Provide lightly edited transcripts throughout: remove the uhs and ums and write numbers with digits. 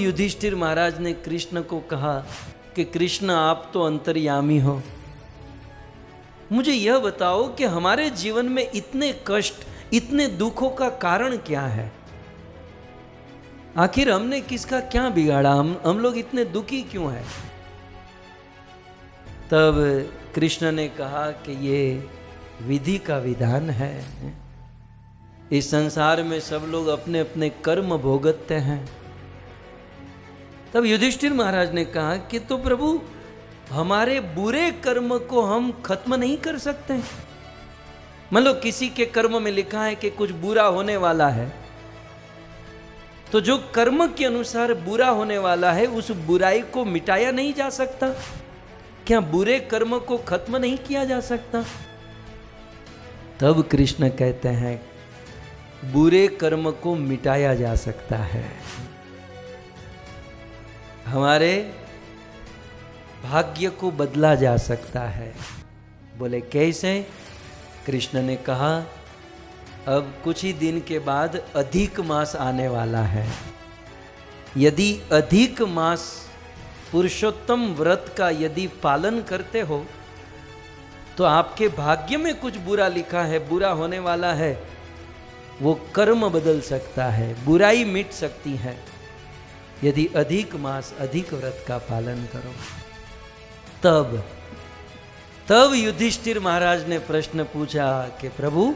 युधिष्ठिर महाराज ने कृष्ण को कहा कि कृष्ण आप तो अंतर्यामी हो, मुझे यह बताओ कि हमारे जीवन में इतने कष्ट, इतने दुखों का कारण क्या है? आखिर हमने किसका क्या बिगाड़ा? हम लोग इतने दुखी क्यों हैं? तब कृष्ण ने कहा कि ये विधि का विधान है। इस संसार में सब लोग अपने अपने कर्म भोगते हैं। तब युधिष्ठिर महाराज ने कहा कि तो प्रभु, हमारे बुरे कर्म को हम खत्म नहीं कर सकते? मान लो किसी के कर्म में लिखा है कि कुछ बुरा होने वाला है, तो जो कर्म के अनुसार बुरा होने वाला है उस बुराई को मिटाया नहीं जा सकता? क्या बुरे कर्म को खत्म नहीं किया जा सकता? तब कृष्ण कहते हैं बुरे कर्म को मिटाया जा सकता है, हमारे भाग्य को बदला जा सकता है। बोले कैसे? कृष्ण ने कहा अब कुछ ही दिन के बाद अधिक मास आने वाला है। यदि अधिक मास पुरुषोत्तम व्रत का यदि पालन करते हो तो आपके भाग्य में कुछ बुरा लिखा है, बुरा होने वाला है, वो कर्म बदल सकता है, बुराई मिट सकती है यदि अधिक मास अधिक व्रत का पालन करो। तब युधिष्ठिर महाराज ने प्रश्न पूछा कि प्रभु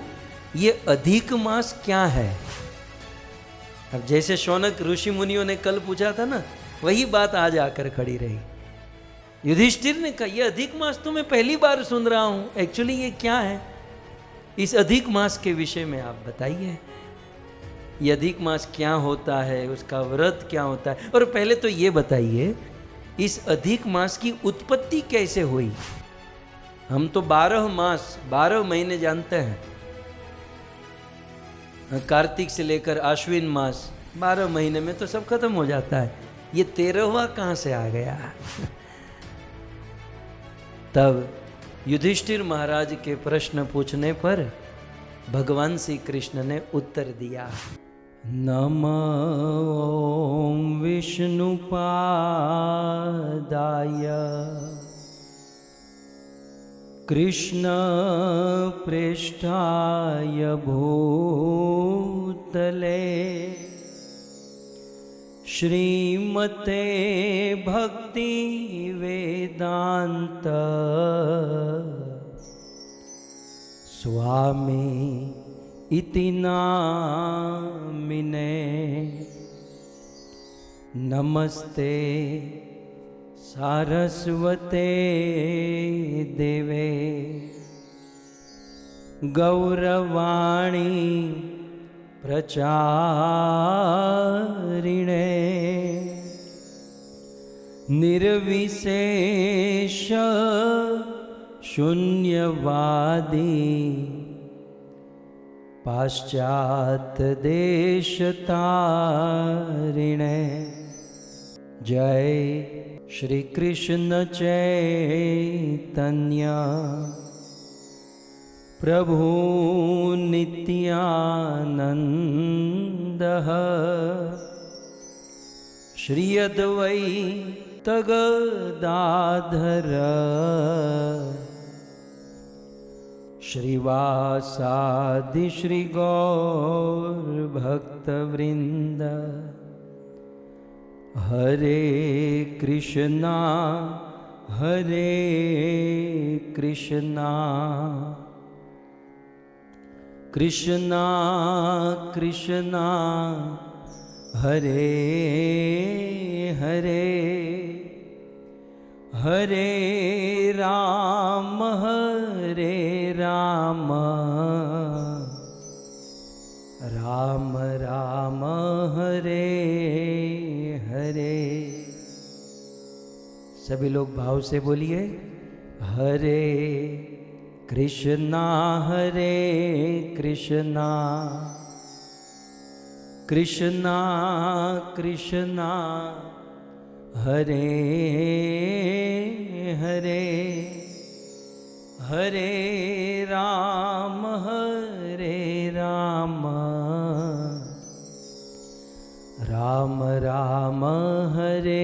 ये अधिक मास क्या है? अब जैसे शौनक ऋषि मुनियों ने कल पूछा था ना, वही बात आज आकर खड़ी रही। युधिष्ठिर ने कहा ये अधिक मास तो मैं पहली बार सुन रहा हूं, एक्चुअली ये क्या है? इस अधिक मास के विषय में आप बताइए, ये अधिक मास क्या होता है, उसका व्रत क्या होता है? और पहले तो ये बताइए इस अधिक मास की उत्पत्ति कैसे हुई? हम तो 12 मास 12 महीने जानते हैं, कार्तिक से लेकर आश्विन मास 12 महीने में तो सब खत्म हो जाता है, ये 13वां कहां से आ गया? तब युधिष्ठिर महाराज के प्रश्न पूछने पर भगवान श्री कृष्ण ने उत्तर दिया, नमो विष्णुपादाय कृष्ण पृष्ठाय भूतले श्रीमते भक्ति वेदांत स्वामी इति नामिने नमस्ते सारस्वते देवे गौरवाणी प्रचारिणे निर्विशेष शून्यवादी पाश्चात देश तारिणे। जय श्री कृष्ण चैतन्य प्रभु नित्यानंद श्री अद्वैत गदाधर श्रीवासादि श्री गौर भक्तवृंद। हरे कृष्णा कृष्णा कृष्णा हरे हरे हरे राम राम राम हरे हरे। सभी लोग भाव से बोलिए, हरे कृष्णा कृष्णा कृष्णा हरे हरे हरे राम राम राम हरे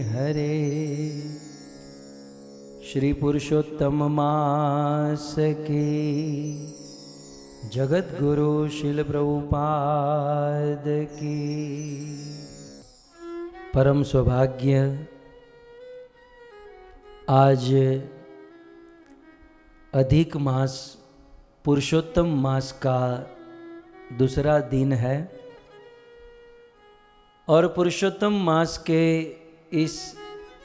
हरे। श्री पुरुषोत्तम मास की जगत गुरु शिल प्रभुपाद की परम सौभाग्य। आज अधिक मास पुरुषोत्तम मास का दूसरा दिन है और पुरुषोत्तम मास के इस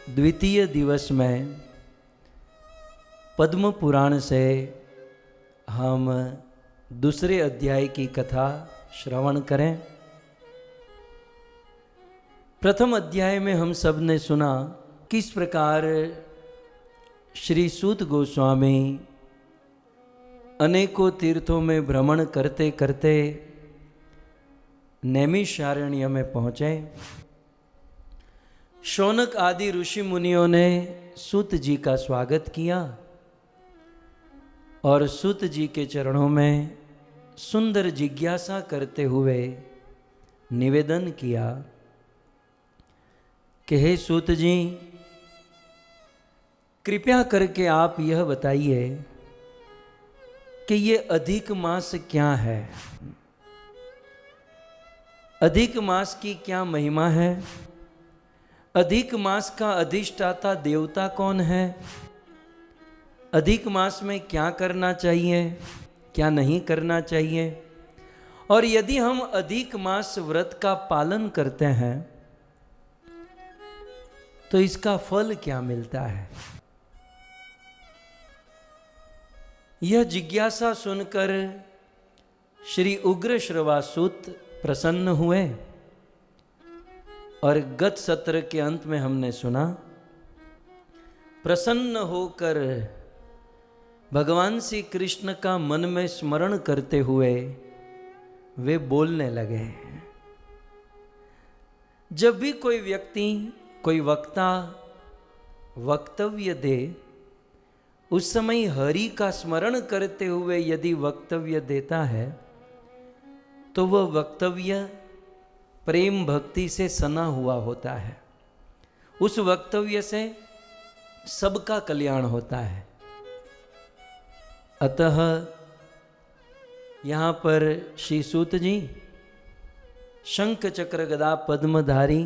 द्वितीय दिवस में पद्म पुराण से हम दूसरे अध्याय की कथा श्रवण करें। प्रथम अध्याय में हम सब ने सुना किस प्रकार श्री सूत गोस्वामी अनेकों तीर्थों में भ्रमण करते करते नैमिषारण्य में पहुँचे। शौनक आदि ऋषि मुनियों ने सूत जी का स्वागत किया और सूत जी के चरणों में सुंदर जिज्ञासा करते हुए निवेदन किया कि हे सूत जी, कृपया करके आप यह बताइए कि ये अधिक मास क्या है, अधिक मास की क्या महिमा है, अधिक मास का अधिष्ठाता देवता कौन है, अधिक मास में क्या करना चाहिए क्या नहीं करना चाहिए, और यदि हम अधिक मास व्रत का पालन करते हैं तो इसका फल क्या मिलता है। यह जिज्ञासा सुनकर श्री उग्र श्रवासूत प्रसन्न हुए और गत सत्र के अंत में हमने सुना प्रसन्न होकर भगवान श्री कृष्ण का मन में स्मरण करते हुए वे बोलने लगे। जब भी कोई व्यक्ति कोई वक्ता वक्तव्य दे, उस समय हरि का स्मरण करते हुए यदि वक्तव्य देता है तो वह वक्तव्य प्रेम भक्ति से सना हुआ होता है। उस वक्तव्य से सबका कल्याण होता है। अतः यहाँ पर श्री सूत जी शंख चक्र गदा पद्मधारी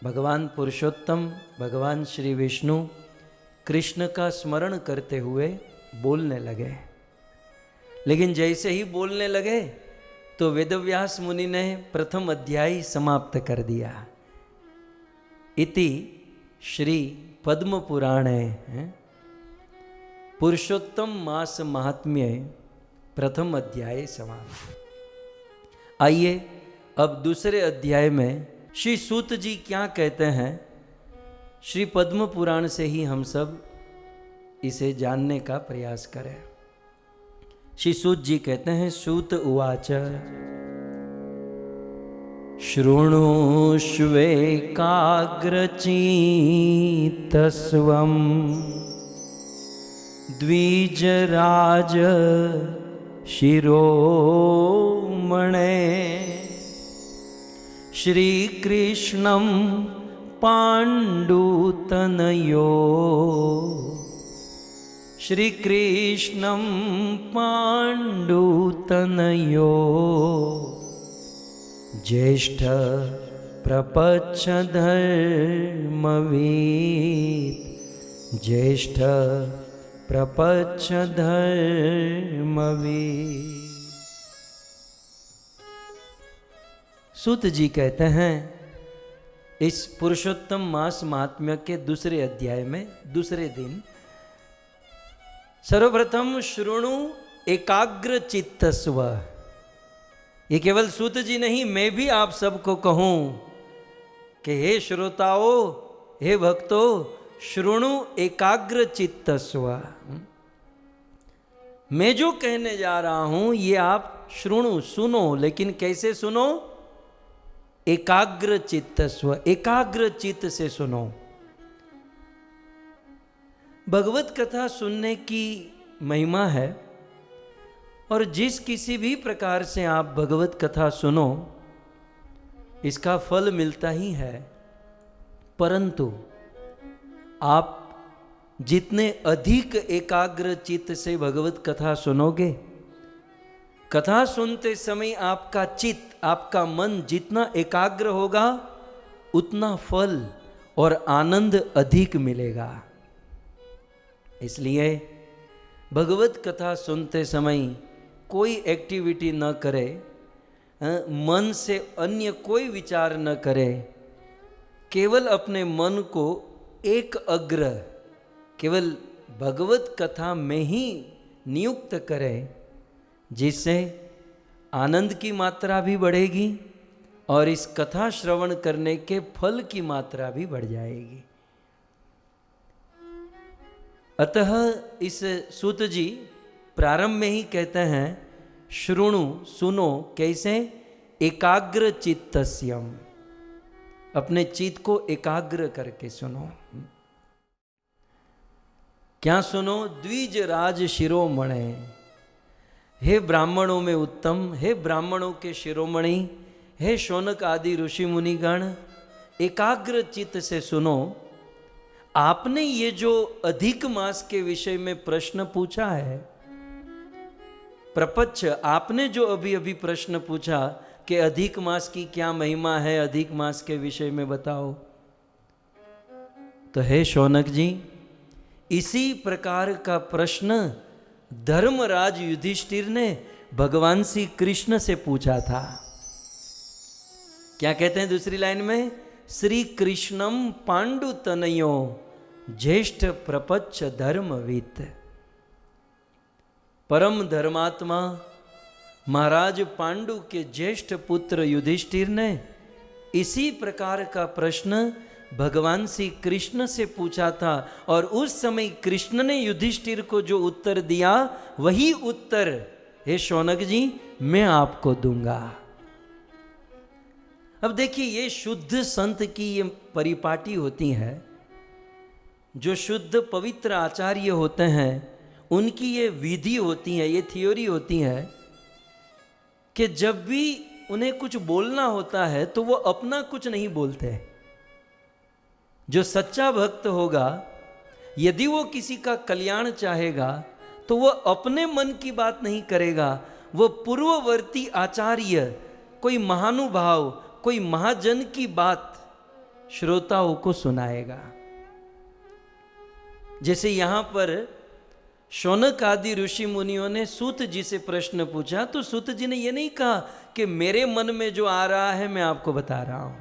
भगवान पुरुषोत्तम भगवान श्री विष्णु कृष्ण का स्मरण करते हुए बोलने लगे। लेकिन जैसे ही बोलने लगे तो वेदव्यास मुनि ने प्रथम अध्याय समाप्त कर दिया। इति श्री पद्म पुराणे पुरुषोत्तम मास महात्म्य प्रथम अध्याय समाप्त। आइए अब दूसरे अध्याय में श्री सूत जी क्या कहते हैं, श्री पद्म पुराण से ही हम सब इसे जानने का प्रयास करें। श्री सूत जी कहते हैं, सूत उवाच शृणुष्वेकाग्रचित्तस्वं द्विजराज शिरोमणे श्रीकृष्णं पाण्डुतनयो श्रीकृष्णं पाण्डुतनयो ज्येष्ठ प्रपच्छ धर्मवीत ज्येष्ठ प्रपच्छ धर्मवीत। सूत जी कहते हैं इस पुरुषोत्तम मास महात्म्य के दूसरे अध्याय में दूसरे दिन सर्वप्रथम शृणु एकाग्र चित्तस्व। ये केवल सूत जी नहीं, मैं भी आप सबको कहूं कि हे श्रोताओ हे भक्तों, शृणु एकाग्र चित्तस्व। मैं जो कहने जा रहा हूं ये आप शृणु सुनो, लेकिन कैसे सुनो? एकाग्र चित्तस्व, एकाग्र चित्त से सुनो। भगवत कथा सुनने की महिमा है और जिस किसी भी प्रकार से आप भगवत कथा सुनो इसका फल मिलता ही है, परंतु आप जितने अधिक एकाग्र चित्त से भगवत कथा सुनोगे, कथा सुनते समय आपका चित्त, आपका मन जितना एकाग्र होगा, उतना फल और आनंद अधिक मिलेगा। इसलिए भगवत कथा सुनते समय कोई एक्टिविटी न करे, मन से अन्य कोई विचार न करे, केवल अपने मन को एक अग्र केवल भगवत कथा में ही नियुक्त करें, जिससे आनंद की मात्रा भी बढ़ेगी और इस कथा श्रवण करने के फल की मात्रा भी बढ़ जाएगी। अतः इस सूत जी प्रारंभ में ही कहते हैं, श्रुणु सुनो, कैसे? एकाग्र चित्तस्यम, अपने चित्त को एकाग्र करके सुनो। क्या सुनो? द्विज राज शिरोमणे, हे ब्राह्मणों में उत्तम, हे ब्राह्मणों के शिरोमणि, हे शौनक आदि ऋषि मुनिगण, एकाग्र चित्त से सुनो। आपने ये जो अधिक मास के विषय में प्रश्न पूछा है, प्रपच्छ, आपने जो अभी अभी प्रश्न पूछा कि अधिक मास की क्या महिमा है, अधिक मास के विषय में बताओ, तो हे शौनक जी, इसी प्रकार का प्रश्न धर्मराज युधिष्ठिर ने भगवान श्री कृष्ण से पूछा था। क्या कहते हैं दूसरी लाइन में? श्री कृष्णम पांडु तनयो ज्येष्ठ प्रपच्छ धर्मवित। परम धर्मात्मा महाराज पांडु के ज्येष्ठ पुत्र युधिष्ठिर ने इसी प्रकार का प्रश्न भगवान श्री कृष्ण से पूछा था, और उस समय कृष्ण ने युधिष्ठिर को जो उत्तर दिया, वही उत्तर हे शौनक जी मैं आपको दूंगा। अब देखिए, ये शुद्ध संत की ये परिपाटी होती है, जो शुद्ध पवित्र आचार्य होते हैं, उनकी ये विधि होती है, ये थियोरी होती है कि जब भी उन्हें कुछ बोलना होता है तो वो अपना कुछ नहीं बोलते। जो सच्चा भक्त होगा, यदि वो किसी का कल्याण चाहेगा तो वो अपने मन की बात नहीं करेगा, वो पूर्ववर्ती आचार्य, कोई महानुभाव, कोई महाजन की बात श्रोताओं को सुनाएगा। जैसे यहां पर शौनक आदि ऋषि मुनियों ने सूत जी से प्रश्न पूछा, तो सूत जी ने यह नहीं कहा कि मेरे मन में जो आ रहा है मैं आपको बता रहा हूं,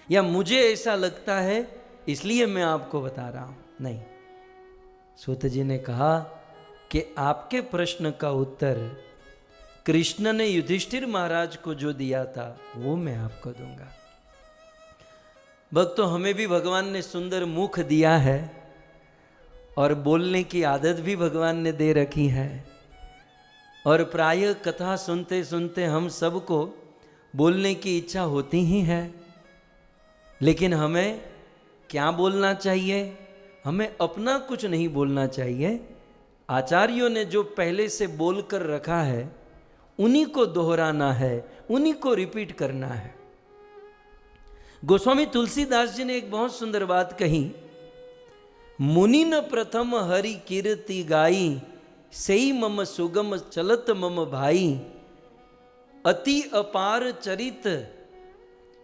या मुझे ऐसा लगता है इसलिए मैं आपको बता रहा हूं। नहीं, सूत जी ने कहा कि आपके प्रश्न का उत्तर कृष्ण ने युधिष्ठिर महाराज को जो दिया था वो मैं आपको दूंगा। भक्तों, हमें भी भगवान ने सुंदर मुख दिया है और बोलने की आदत भी भगवान ने दे रखी है, और प्रायः कथा सुनते सुनते हम सबको बोलने की इच्छा होती ही है। लेकिन हमें क्या बोलना चाहिए? हमें अपना कुछ नहीं बोलना चाहिए। आचार्यों ने जो पहले से बोलकर रखा है उन्हीं को दोहराना है, उन्हीं को रिपीट करना है। गोस्वामी तुलसीदास जी ने एक बहुत सुंदर बात कही, मुनि न प्रथम हरि कीर्ति गाई, सई मम सुगम चलत मम भाई, अति अपार चरित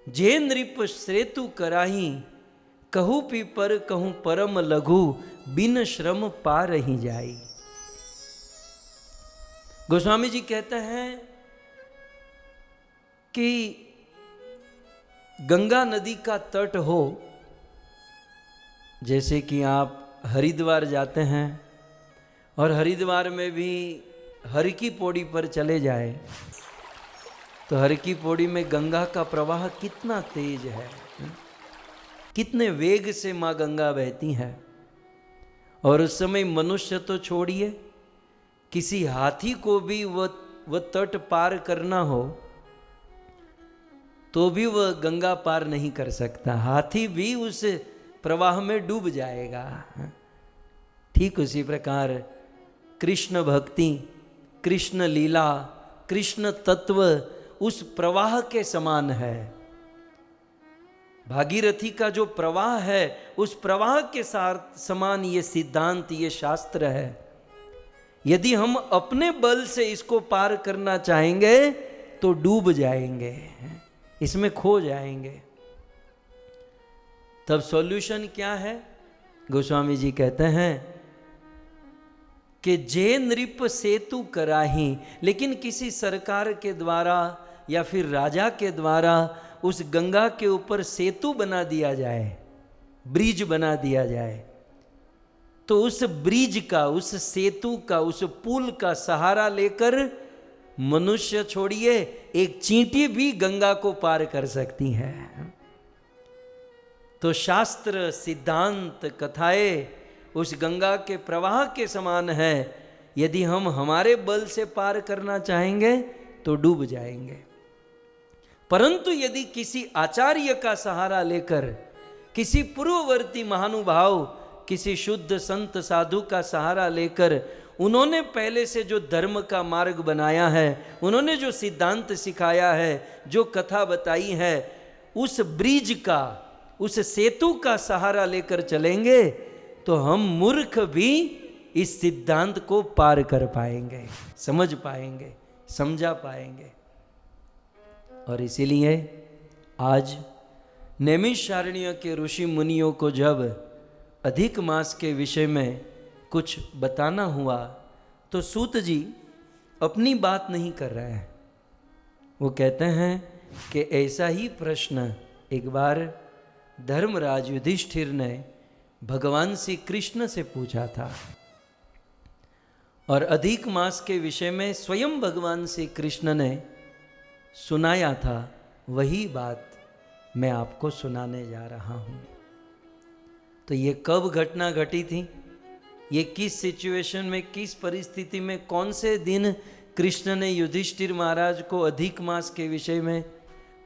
जे नृप श्रेतु कराही, कहू पीपर कहूँ परम लघु, बिन श्रम पा रही जाई। गोस्वामी जी कहते हैं कि गंगा नदी का तट हो, जैसे कि आप हरिद्वार जाते हैं और हरिद्वार में भी हर की पौड़ी पर चले जाए तो हर की पौड़ी में गंगा का प्रवाह कितना तेज है, कितने वेग से माँ गंगा बहती है। और उस समय मनुष्य तो छोड़िए, किसी हाथी को भी वह तट पार करना हो तो भी वह गंगा पार नहीं कर सकता, हाथी भी उस प्रवाह में डूब जाएगा। ठीक उसी प्रकार कृष्ण भक्ति, कृष्ण लीला, कृष्ण तत्व उस प्रवाह के समान है। भागीरथी का जो प्रवाह है उस प्रवाह के साथ समान ये सिद्धांत, ये शास्त्र है। यदि हम अपने बल से इसको पार करना चाहेंगे तो डूब जाएंगे, इसमें खो जाएंगे। तब सॉल्यूशन क्या है? गोस्वामी जी कहते हैं कि जे नृप सेतु कराही, लेकिन किसी सरकार के द्वारा या फिर राजा के द्वारा उस गंगा के ऊपर सेतु बना दिया जाए, ब्रिज बना दिया जाए, तो उस ब्रिज का, उस सेतु का, उस पुल का सहारा लेकर मनुष्य छोड़िए एक चींटी भी गंगा को पार कर सकती है। तो शास्त्र, सिद्धांत, कथाएं उस गंगा के प्रवाह के समान है। यदि हम हमारे बल से पार करना चाहेंगे तो डूब जाएंगे, परंतु यदि किसी आचार्य का सहारा लेकर, किसी पूर्ववर्ती महानुभाव, किसी शुद्ध संत साधु का सहारा लेकर, उन्होंने पहले से जो धर्म का मार्ग बनाया है, उन्होंने जो सिद्धांत सिखाया है, जो कथा बताई है, उस ब्रिज का, उस सेतु का सहारा लेकर चलेंगे तो हम मूर्ख भी इस सिद्धांत को पार कर पाएंगे, समझ पाएंगे, समझा पाएंगे। और इसीलिए आज नैमिषारण्य के ऋषि मुनियों को जब अधिक मास के विषय में कुछ बताना हुआ तो सूत जी अपनी बात नहीं कर रहे हैं। वो कहते हैं कि ऐसा ही प्रश्न एक बार धर्मराज युधिष्ठिर ने भगवान श्री कृष्ण से पूछा था, और अधिक मास के विषय में स्वयं भगवान श्री कृष्ण ने सुनाया था। वही बात मैं आपको सुनाने जा रहा हूँ। तो ये कब घटना घटी थी, ये किस सिचुएशन में, किस परिस्थिति में, कौन से दिन कृष्ण ने युधिष्ठिर महाराज को अधिक मास के विषय में,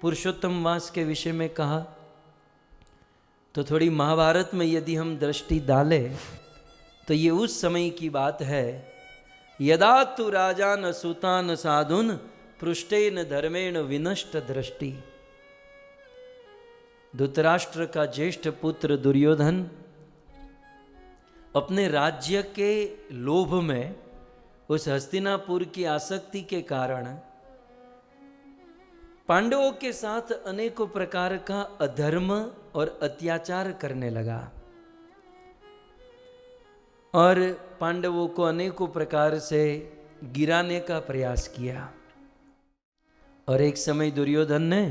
पुरुषोत्तम मास के विषय में कहा, तो थोड़ी महाभारत में यदि हम दृष्टि डालें तो ये उस समय की बात है। यदा तु राजान सुतान साधुन पृष्ठेन धर्मेण विनष्ट दृष्टि। धृतराष्ट्र का ज्येष्ठ पुत्र दुर्योधन अपने राज्य के लोभ में, उस हस्तिनापुर की आसक्ति के कारण पांडवों के साथ अनेकों प्रकार का अधर्म और अत्याचार करने लगा और पांडवों को अनेकों प्रकार से गिराने का प्रयास किया। और एक समय दुर्योधन ने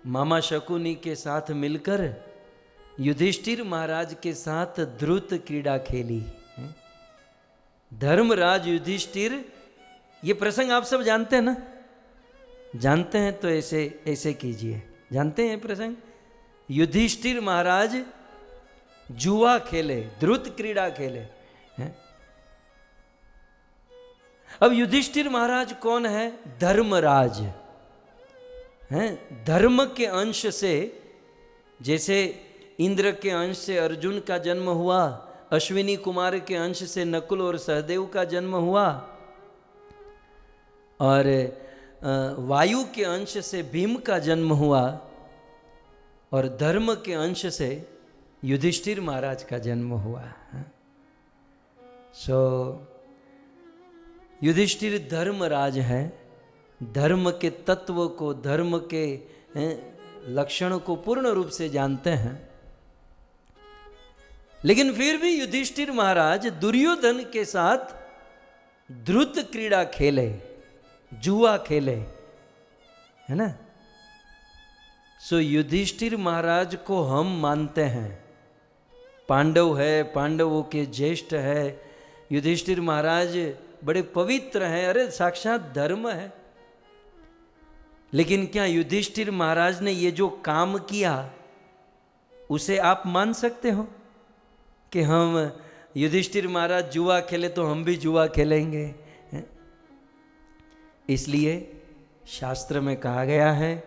मामा शकुनी के साथ मिलकर युधिष्ठिर महाराज के साथ द्रुत क्रीड़ा खेली। धर्मराज युधिष्ठिर, ये प्रसंग आप सब जानते हैं ना? जानते हैं तो ऐसे ऐसे कीजिए। जानते हैं प्रसंग? युधिष्ठिर महाराज जुआ खेले, द्रुत क्रीड़ा खेले हैं? अब युधिष्ठिर महाराज कौन है? धर्मराज हैं। धर्म के अंश से, जैसे इंद्र के अंश से अर्जुन का जन्म हुआ, अश्विनी कुमार के अंश से नकुल और सहदेव का जन्म हुआ, और वायु के अंश से भीम का जन्म हुआ, और धर्म के अंश से युधिष्ठिर महाराज का जन्म हुआ। सो युधिष्ठिर धर्मराज है, धर्म के तत्व को, धर्म के लक्षण को पूर्ण रूप से जानते हैं। लेकिन फिर भी युधिष्ठिर महाराज दुर्योधन के साथ द्रुत क्रीड़ा खेले, जुआ खेले, है ना? सो युधिष्ठिर महाराज को हम मानते हैं, पांडव है, पांडवों के ज्येष्ठ है, युधिष्ठिर महाराज बड़े पवित्र हैं, अरे साक्षात धर्म है। लेकिन क्या युधिष्ठिर महाराज ने ये जो काम किया उसे आप मान सकते हो कि हम युधिष्ठिर महाराज जुआ खेले तो हम भी जुआ खेलेंगे? इसलिए शास्त्र में कहा गया है,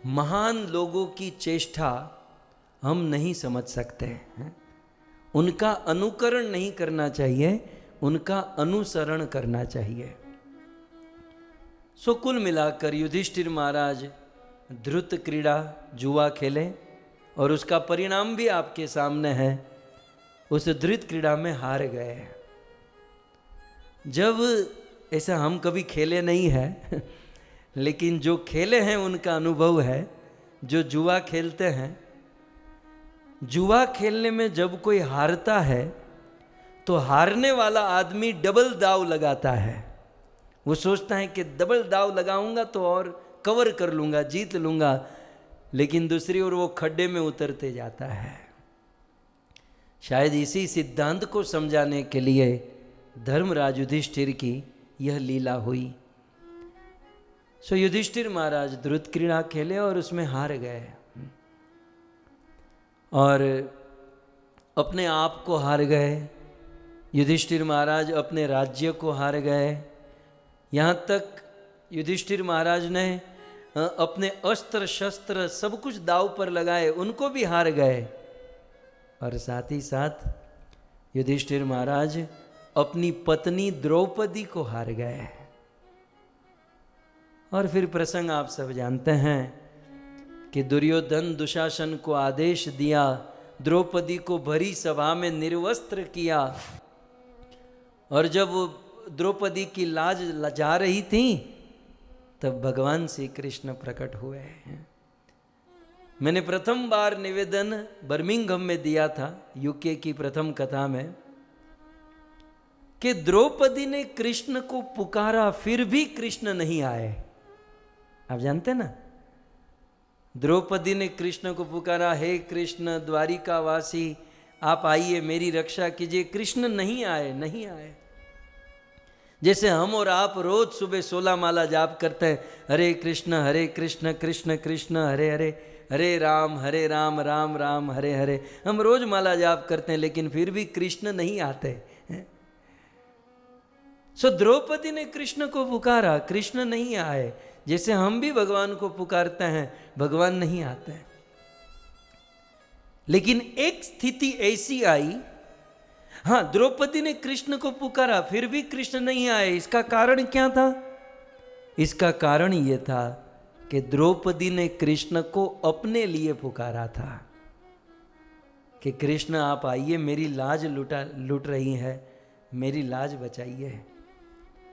महान लोगों की चेष्टा हम नहीं समझ सकते हैं, उनका अनुकरण नहीं करना चाहिए, उनका अनुसरण करना चाहिए। सो कुल मिलाकर युधिष्ठिर महाराज द्रुत क्रीड़ा, जुआ खेले, और उसका परिणाम भी आपके सामने है। उस धृत क्रीड़ा में हार गए। जब ऐसा हम कभी खेले नहीं है लेकिन जो खेले हैं उनका अनुभव है। जो जुआ खेलते हैं, जुआ खेलने में जब कोई हारता है तो हारने वाला आदमी डबल दाव लगाता है। वो सोचता है कि डबल दाव लगाऊंगा तो और कवर कर लूंगा, जीत लूंगा, लेकिन दूसरी ओर वो खड्डे में उतरते जाता है। शायद इसी सिद्धांत को समझाने के लिए धर्मराज युधिष्ठिर की यह लीला हुई। सो युधिष्ठिर महाराज द्रुत क्रीड़ा खेले और उसमें हार गए और अपने आप को हार गए। युधिष्ठिर महाराज अपने राज्य को हार गए। यहाँ तक युधिष्ठिर महाराज ने अपने अस्त्र शस्त्र सब कुछ दाव पर लगाए, उनको भी हार गए। और साथ ही साथ युधिष्ठिर महाराज अपनी पत्नी द्रौपदी को हार गए। और फिर प्रसंग आप सब जानते हैं कि दुर्योधन दुशासन को आदेश दिया, द्रौपदी को भरी सभा में निर्वस्त्र किया। और जब द्रौपदी की लाज जा रही थी तब भगवान श्री कृष्ण प्रकट हुए। मैंने प्रथम बार निवेदन बर्मिंघम में दिया था, यूके की प्रथम कथा में, कि द्रौपदी ने कृष्ण को पुकारा फिर भी कृष्ण नहीं आए। आप जानते ना, द्रौपदी ने कृष्ण को पुकारा, हे कृष्ण द्वारिका वासी आप आइए मेरी रक्षा कीजिए। कृष्ण नहीं आए, नहीं आए। जैसे हम और आप रोज सुबह 16 माला जाप करते हैं, हरे कृष्ण कृष्ण कृष्ण हरे हरे, हरे राम राम राम हरे हरे। हम रोज माला जाप करते हैं लेकिन फिर भी कृष्ण नहीं आते। सो द्रौपदी ने कृष्ण को पुकारा, कृष्ण नहीं आए। जैसे हम भी भगवान को पुकारते हैं, भगवान नहीं आते। लेकिन एक स्थिति ऐसी आई, हाँ द्रौपदी ने कृष्ण को पुकारा फिर भी कृष्ण नहीं आए। इसका कारण क्या था? इसका कारण यह था कि द्रौपदी ने कृष्ण को अपने लिए पुकारा था कि कृष्ण आप आइए, मेरी लाज लुट रही है, मेरी लाज बचाइए।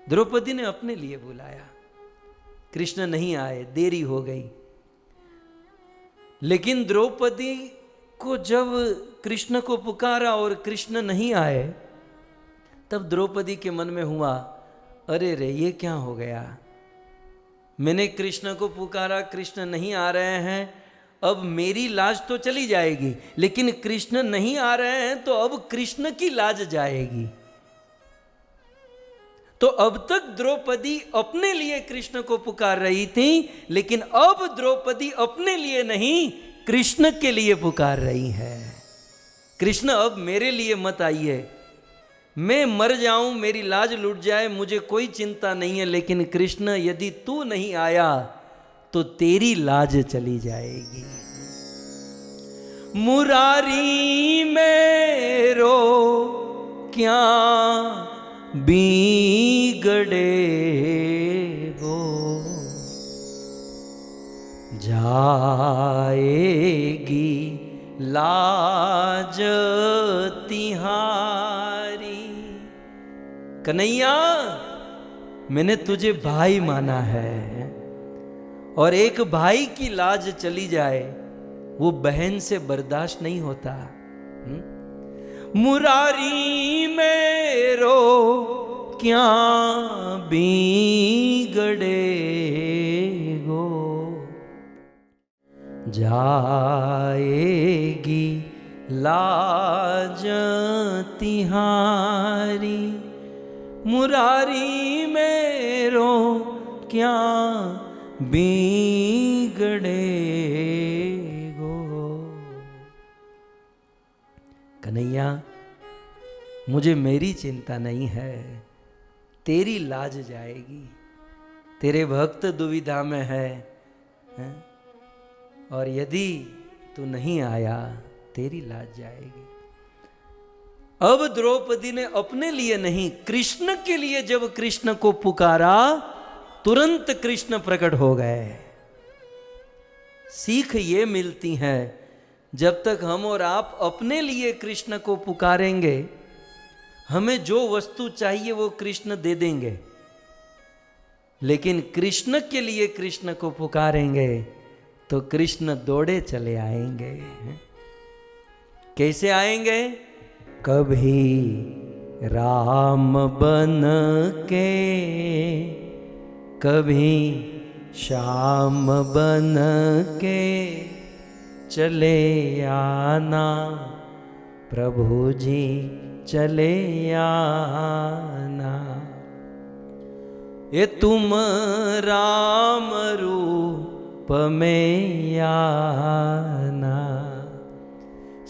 द्रौपदी ने अपने लिए बुलाया, कृष्ण नहीं आए, देरी हो गई। लेकिन द्रौपदी को जब कृष्ण को पुकारा और कृष्ण नहीं आए, तब द्रौपदी के मन में हुआ, अरे रे ये क्या हो गया, मैंने कृष्ण को पुकारा, कृष्ण नहीं आ रहे हैं, अब मेरी लाज तो चली जाएगी, लेकिन कृष्ण नहीं आ रहे हैं तो अब कृष्ण की लाज जाएगी। तो अब तक द्रौपदी अपने लिए कृष्ण को पुकार रही थी, लेकिन अब द्रौपदी अपने लिए नहीं कृष्ण के लिए पुकार रही है। कृष्ण अब मेरे लिए मत आइए, मैं मर जाऊं, मेरी लाज लुट जाए, मुझे कोई चिंता नहीं है, लेकिन कृष्ण यदि तू नहीं आया तो तेरी लाज चली जाएगी। मुरारी मेरो क्या बिगड़े गो, जाएगी लाज तिहारी। कन्हैया मैंने तुझे भाई माना है, और एक भाई की लाज चली जाए वो बहन से बर्दाश्त नहीं होता। मुरारी मेरो क्या बिगड़े गो, जाएगी लाज तिहारी। मुरारी मेरो क्या बिगड़े गो। कन्हैया मुझे मेरी चिंता नहीं है, तेरी लाज जाएगी। तेरे भक्त दुविधा में है, और यदि तू नहीं आया तेरी लाज जाएगी। अब द्रौपदी ने अपने लिए नहीं, कृष्ण के लिए जब कृष्ण को पुकारा, तुरंत कृष्ण प्रकट हो गए। सीख ये मिलती है जब तक हम और आप अपने लिए कृष्ण को पुकारेंगे, हमें जो वस्तु चाहिए वो कृष्ण दे देंगे। लेकिन कृष्ण के लिए कृष्ण को पुकारेंगे तो कृष्ण दौड़े चले आएंगे। कैसे आएंगे? कभी राम बन के, कभी श्याम बन के चले आना, प्रभु जी चले आना। ये तुम राम रूप में आना,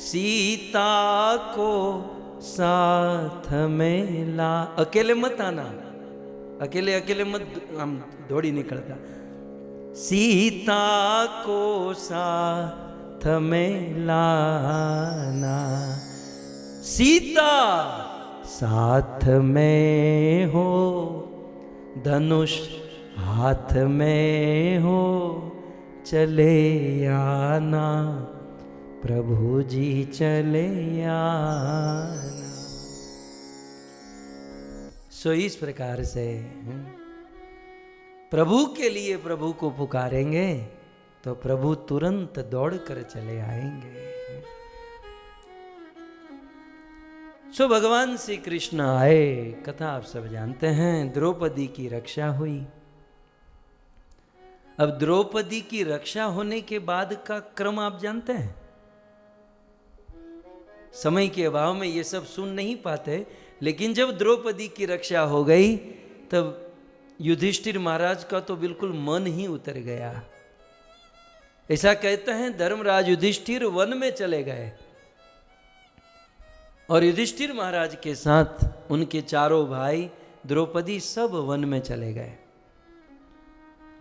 सीता को साथ में ला। अकेले मत आना, अकेले अकेले मत, हम दौड़ी निकलता। सीता को साथ में लाना, सीता साथ में हो, धनुष हाथ में हो, चले आना, प्रभु जी चले आना। सो इस प्रकार से प्रभु के लिए प्रभु को पुकारेंगे तो प्रभु तुरंत दौड़ कर चले आएंगे। सो भगवान श्री कृष्ण आए, कथा आप सब जानते हैं। द्रौपदी की रक्षा हुई। अब द्रौपदी की रक्षा होने के बाद का क्रम आप जानते हैं। समय के अभाव में ये सब सुन नहीं पाते, लेकिन जब द्रौपदी की रक्षा हो गई तब युधिष्ठिर महाराज का तो बिल्कुल मन ही उतर गया। ऐसा कहते हैं धर्मराज युधिष्ठिर वन में चले गए और युधिष्ठिर महाराज के साथ उनके चारों भाई द्रौपदी सब वन में चले गए।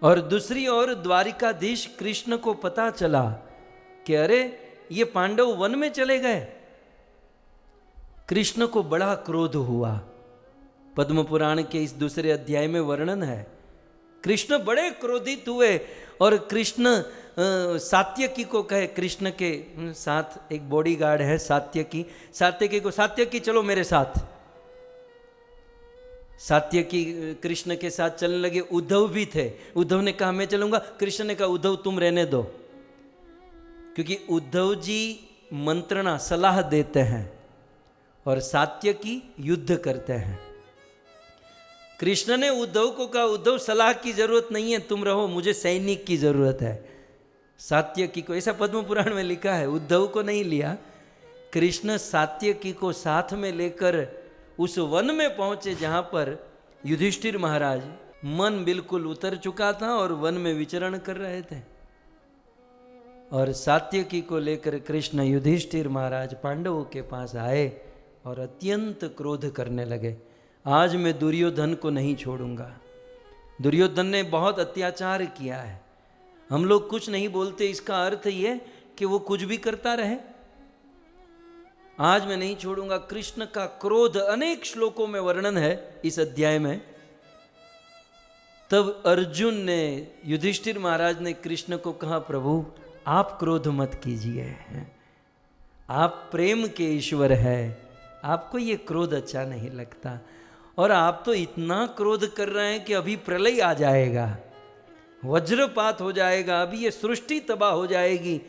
और दूसरी ओर द्वारिकाधीश कृष्ण को पता चला कि अरे ये पांडव वन में चले गए। कृष्ण को बड़ा क्रोध हुआ। पद्म पुराण के इस दूसरे अध्याय में वर्णन है। कृष्ण बड़े क्रोधित हुए और कृष्ण सात्यकी को कहे, कृष्ण के साथ एक बॉडीगार्ड है सात्यकी, सात्यकी को, सात्यकी चलो मेरे साथ। सात्यकी कृष्ण के साथ चलने लगे। उद्धव भी थे। उद्धव ने कहा मैं चलूंगा, कृष्ण ने कहा उद्धव तुम रहने दो, क्योंकि उद्धव जी मंत्रणा सलाह देते हैं और सात्यकी युद्ध करते हैं। कृष्ण ने उद्धव को कहा उद्धव सलाह की जरूरत नहीं है, तुम रहो, मुझे सैनिक की जरूरत है। सात्यकी को, ऐसा पद्म पुराण में लिखा है, उद्धव को नहीं लिया। कृष्ण सात्यकी को साथ में लेकर उस वन में पहुंचे जहां पर युधिष्ठिर महाराज मन बिल्कुल उतर चुका था और वन में विचरण कर रहे थे। और सात्यकी को लेकर कृष्ण युधिष्ठिर महाराज पांडवों के पास आए और अत्यंत क्रोध करने लगे। आज मैं दुर्योधन को नहीं छोड़ूंगा। दुर्योधन ने बहुत अत्याचार किया है। हम लोग कुछ नहीं बोलते, इसका अर्थ ये कि वो कुछ भी करता रहे। आज मैं नहीं छोड़ूंगा। कृष्ण का क्रोध अनेक श्लोकों में वर्णन है इस अध्याय में। तब अर्जुन ने, युधिष्ठिर महाराज ने कृष्ण को कहा प्रभु आप क्रोध मत कीजिए, आप प्रेम के ईश्वर है, आपको ये क्रोध अच्छा नहीं लगता। और आप तो इतना क्रोध कर रहे हैं कि अभी प्रलय आ जाएगा, वज्रपात हो जाएगा, अभी ये सृष्टि तबाह हो जाएगी।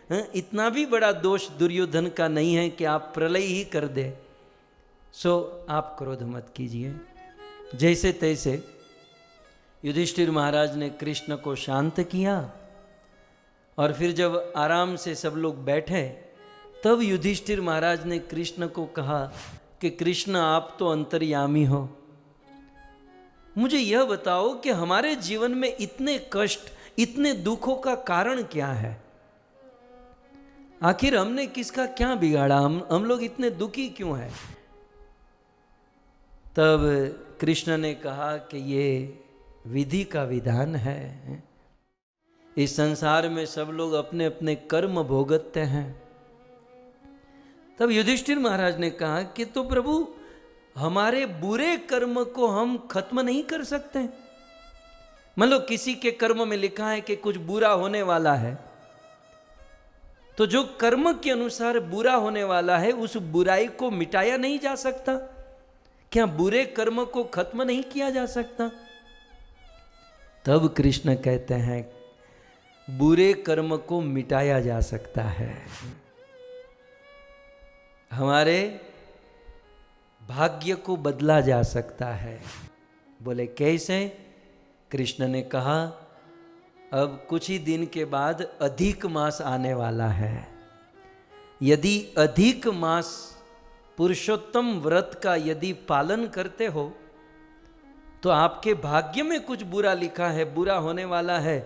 इतना भी बड़ा दोष दुर्योधन का नहीं है कि आप प्रलय ही कर दे। सो आप क्रोध मत कीजिए। जैसे तैसे युधिष्ठिर महाराज ने कृष्ण को शांत किया और फिर जब आराम से सब लोग बैठे तब युधिष्ठिर महाराज ने कृष्ण को कहा कि कृष्ण आप तो अंतर्यामी हो, मुझे यह बताओ कि हमारे जीवन में इतने कष्ट, इतने दुखों का कारण क्या है? आखिर हमने किसका क्या बिगाड़ा? हम लोग इतने दुखी क्यों हैं? तब कृष्ण ने कहा कि ये विधि का विधान है। इस संसार में सब लोग अपने अपने कर्म भोगते हैं। तब युधिष्ठिर महाराज ने कहा कि तो प्रभु हमारे बुरे कर्म को हम खत्म नहीं कर सकते। मान लो किसी के कर्म में लिखा है कि कुछ बुरा होने वाला है, तो जो कर्म के अनुसार बुरा होने वाला है उस बुराई को मिटाया नहीं जा सकता? क्या बुरे कर्म को खत्म नहीं किया जा सकता? तब कृष्ण कहते हैं बुरे कर्म को मिटाया जा सकता है, हमारे भाग्य को बदला जा सकता है। बोले कैसे? कृष्ण ने कहा अब कुछ ही दिन के बाद अधिक मास आने वाला है। यदि अधिक मास पुरुषोत्तम व्रत का यदि पालन करते हो तो आपके भाग्य में कुछ बुरा लिखा है, बुरा होने वाला है,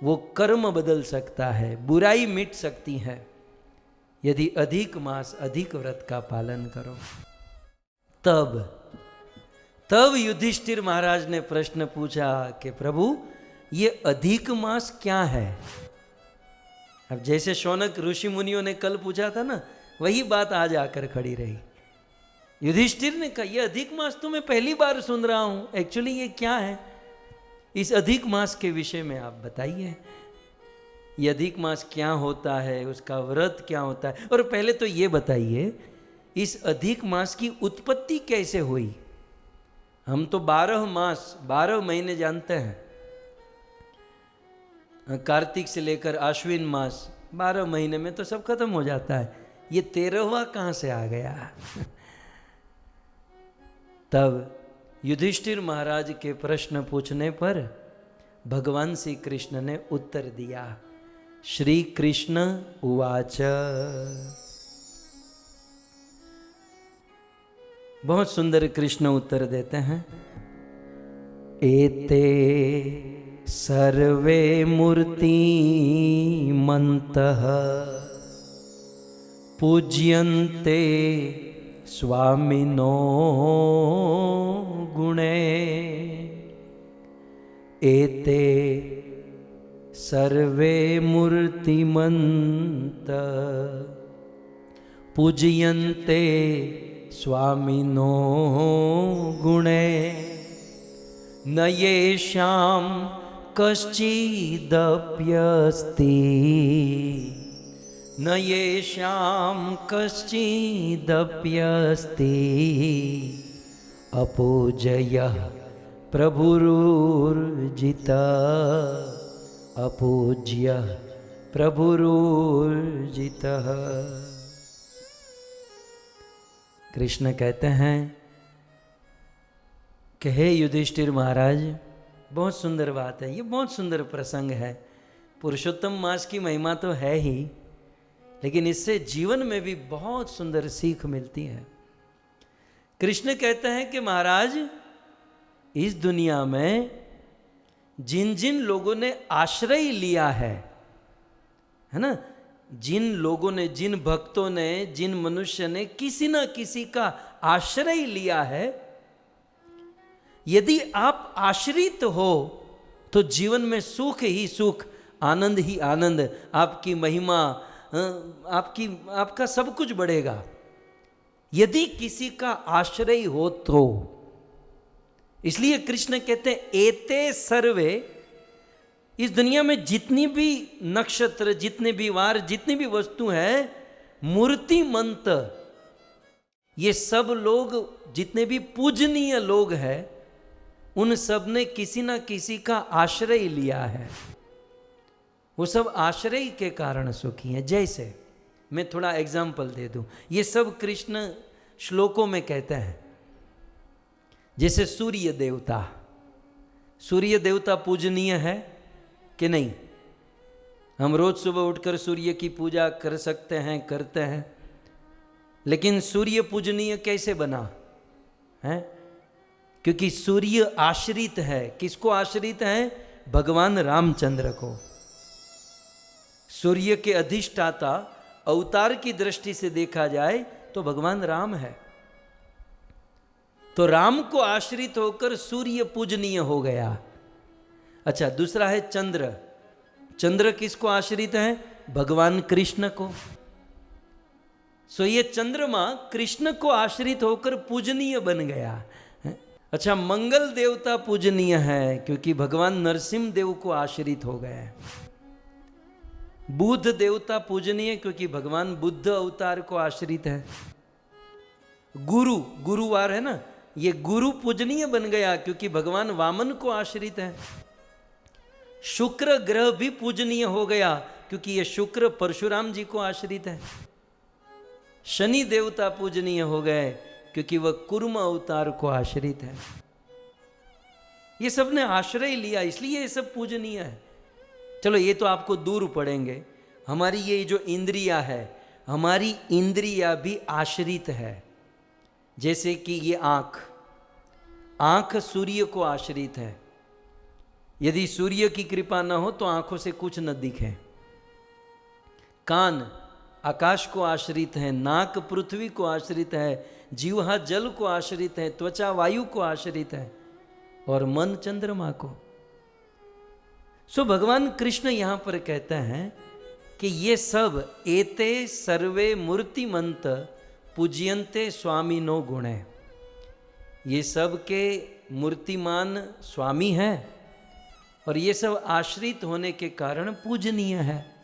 वो कर्म बदल सकता है, बुराई मिट सकती है यदि अधिक मास अधिक व्रत का पालन करो। तब युधिष्ठिर महाराज ने प्रश्न पूछा कि प्रभु ये अधिक मास क्या है? अब जैसे शौनक ऋषि मुनियों ने कल पूछा था ना, वही बात आज आकर खड़ी रही। युधिष्ठिर ने कहा ये अधिक मास तो मैं पहली बार सुन रहा हूं, एक्चुअली ये क्या है? इस अधिक मास के विषय में आप बताइए, ये अधिक मास क्या होता है, उसका व्रत क्या होता है, और पहले तो ये बताइए इस अधिक मास की उत्पत्ति कैसे हुई? हम तो 12 मास 12 महीने जानते हैं, कार्तिक से लेकर आश्विन मास 12 महीने में तो सब खत्म हो जाता है, ये 13वां कहां से आ गया? तब युधिष्ठिर महाराज के प्रश्न पूछने पर भगवान श्री कृष्ण ने उत्तर दिया। श्री कृष्ण उवाच, बहुत सुंदर कृष्ण उत्तर देते हैं। एते सर्वे मूर्तिमन्तः पूज्यन्ते स्वामिनो गुणे। एते सर्वे मूर्तिमन्तः पूज्यन्ते स्वामिनो गुणे। न येषां कश्चिदप्यस्ति, न येषां कश्चिदप्यस्ति अपूज्यः प्रभुरुर्जितः, अपूज्यः प्रभुरुर्जितः। कृष्ण कहते हैं कि हे युधिष्ठिर महाराज, बहुत सुंदर बात है, ये बहुत सुंदर प्रसंग है। पुरुषोत्तम मास की महिमा तो है ही, लेकिन इससे जीवन में भी बहुत सुंदर सीख मिलती है। कृष्ण कहते हैं कि महाराज, इस दुनिया में जिन जिन लोगों ने आश्रय लिया है ना, जिन लोगों ने, जिन भक्तों ने, जिन मनुष्य ने किसी ना किसी का आश्रय लिया है, यदि आप आश्रित हो तो जीवन में सुख ही सुख, आनंद ही आनंद, आपकी महिमा, आपका सब कुछ बढ़ेगा यदि किसी का आश्रय हो तो। इसलिए कृष्ण कहते हैं एते सर्वे, इस दुनिया में जितनी भी नक्षत्र, जितने भी वार, जितनी भी वस्तु है, मूर्तिमंत, ये सब लोग जितने भी पूजनीय लोग हैं, उन सब ने किसी ना किसी का आश्रय लिया है। वो सब आश्रय के कारण सुखी हैं। जैसे मैं थोड़ा एग्जाम्पल दे दूं, ये सब कृष्ण श्लोकों में कहते हैं। जैसे सूर्य देवता, सूर्य देवता पूजनीय है कि नहीं? हम रोज सुबह उठकर सूर्य की पूजा कर सकते हैं, करते हैं, लेकिन सूर्य पूजनीय कैसे बना है? क्योंकि सूर्य आश्रित है। किसको आश्रित है? भगवान रामचंद्र को। सूर्य के अधिष्ठाता अवतार की दृष्टि से देखा जाए तो भगवान राम है। तो राम को आश्रित होकर सूर्य पूजनीय हो गया। अच्छा, दूसरा है चंद्र। चंद्र किसको आश्रित है? भगवान कृष्ण को। सो ये चंद्रमा कृष्ण को आश्रित होकर पूजनीय बन गया। अच्छा, मंगल देवता पूजनीय है क्योंकि भगवान नरसिंह देव को आश्रित हो गए। बुद्ध देवता पूजनीय क्योंकि भगवान बुद्ध अवतार को आश्रित है। गुरु, गुरुवार है ना, ये गुरु पूजनीय बन गया क्योंकि भगवान वामन को आश्रित है। शुक्र ग्रह भी पूजनीय हो गया क्योंकि ये शुक्र परशुराम जी को आश्रित है। शनि देवता पूजनीय हो गए क्योंकि वह कुर्म अवतार को आश्रित है। ये सब ने आश्रय लिया इसलिए ये सब पूजनीय है। चलो ये तो आपको दूर पड़ेंगे। हमारी ये जो इंद्रिया है, हमारी इंद्रिया भी आश्रित है। जैसे कि ये आंख सूर्य को आश्रित है। यदि सूर्य की कृपा न हो तो आंखों से कुछ न दिखे। कान आकाश को आश्रित है, नाक पृथ्वी को आश्रित है, जीवा जल को आश्रित है, त्वचा वायु को आश्रित है और मन चंद्रमा को। सो भगवान कृष्ण यहां पर कहते हैं कि ये सब एते सर्वे मूर्तिमंत पूज्यन्ते स्वामिनो गुणे। ये सब के मूर्तिमान स्वामी हैं और ये सब आश्रित होने के कारण पूजनीय है।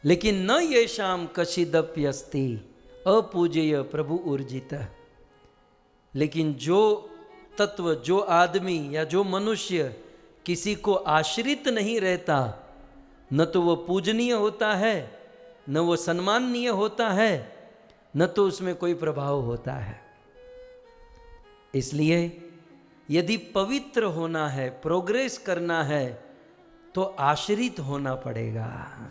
लेकिन न येषाम कशिदप्यस्ति अपूज्य प्रभु ऊर्जित। लेकिन जो तत्व, जो आदमी या जो मनुष्य किसी को आश्रित नहीं रहता, न तो वो पूजनीय होता है, न वो सम्माननीय होता है, न तो उसमें कोई प्रभाव होता है। इसलिए यदि पवित्र होना है, प्रोग्रेस करना है, तो आश्रित होना पड़ेगा।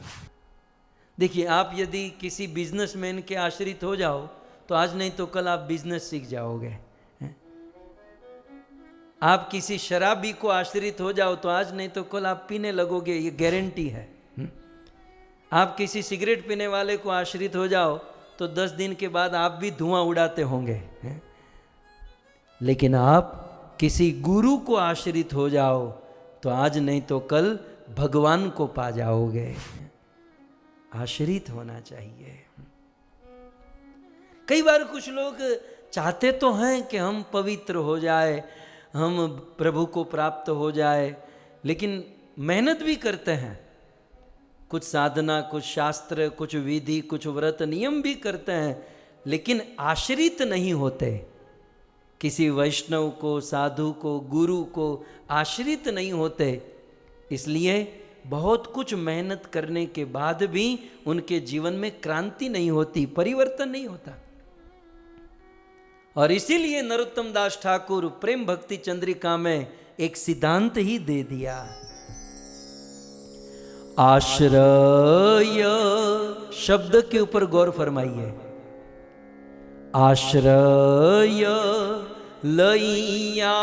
देखिए, आप यदि किसी बिजनेसमैन के आश्रित हो जाओ तो आज नहीं तो कल आप बिजनेस सीख जाओगे। आप किसी शराबी को आश्रित हो जाओ तो आज नहीं तो कल आप पीने लगोगे, ये गारंटी है। आप किसी सिगरेट पीने वाले को आश्रित हो जाओ तो 10 दिन के बाद आप भी धुआं उड़ाते होंगे। लेकिन आप किसी गुरु को आश्रित हो जाओ तो आज नहीं तो कल भगवान को पा जाओगे। आश्रित होना चाहिए। कई बार कुछ लोग चाहते तो हैं कि हम पवित्र हो जाए, हम प्रभु को प्राप्त हो जाए, लेकिन मेहनत भी करते हैं। कुछ साधना, कुछ शास्त्र, कुछ विधि, कुछ व्रत नियम भी करते हैं, लेकिन आश्रित नहीं होते। किसी वैष्णव को, साधु को, गुरु को आश्रित नहीं होते। इसलिए बहुत कुछ मेहनत करने के बाद भी उनके जीवन में क्रांति नहीं होती, परिवर्तन नहीं होता। और इसीलिए नरोत्तम दास ठाकुर प्रेम भक्ति चंद्रिका में एक सिद्धांत ही दे दिया। आश्रय शब्द के ऊपर गौर फरमाइए। आश्रय लइया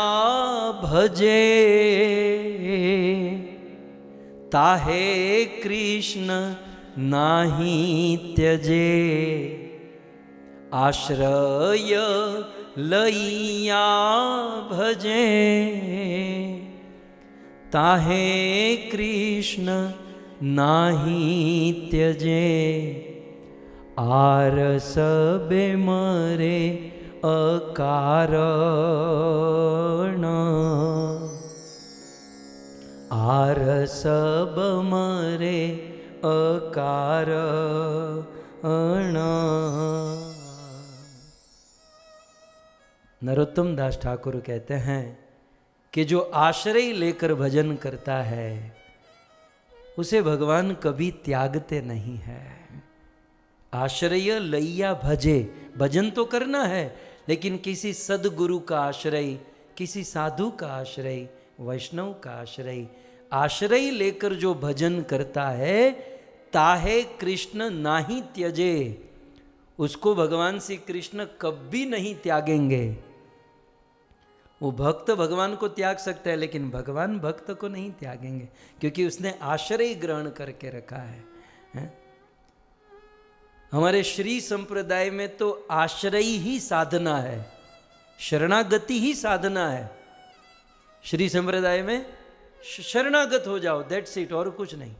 भजे ताहे कृष्ण नाही त्यजे। आश्रय लइया भजे ताहे कृष्ण नाही त्यजे। आर सबे मरे अकारण। आर सब मरे अकारण। नरोत्तम दास ठाकुर कहते हैं कि जो आश्रय लेकर भजन करता है उसे भगवान कभी त्यागते नहीं है। आश्रय लइया भजे, भजन तो करना है, लेकिन किसी सदगुरु का आश्रय, किसी साधु का आश्रय, वैष्णव का आश्रय, आश्रय लेकर जो भजन करता है ताहे कृष्ण नाही त्यजे, उसको भगवान श्री कृष्ण कभी नहीं त्यागेंगे। वो भक्त भगवान को त्याग सकता है, लेकिन भगवान भक्त को नहीं त्यागेंगे, क्योंकि उसने आश्रय ग्रहण करके रखा है। हमारे श्री संप्रदाय में तो आश्रय ही साधना है, शरणागति ही साधना है। श्री संप्रदाय में शरणागत हो जाओ, दैट्स इट, और कुछ नहीं।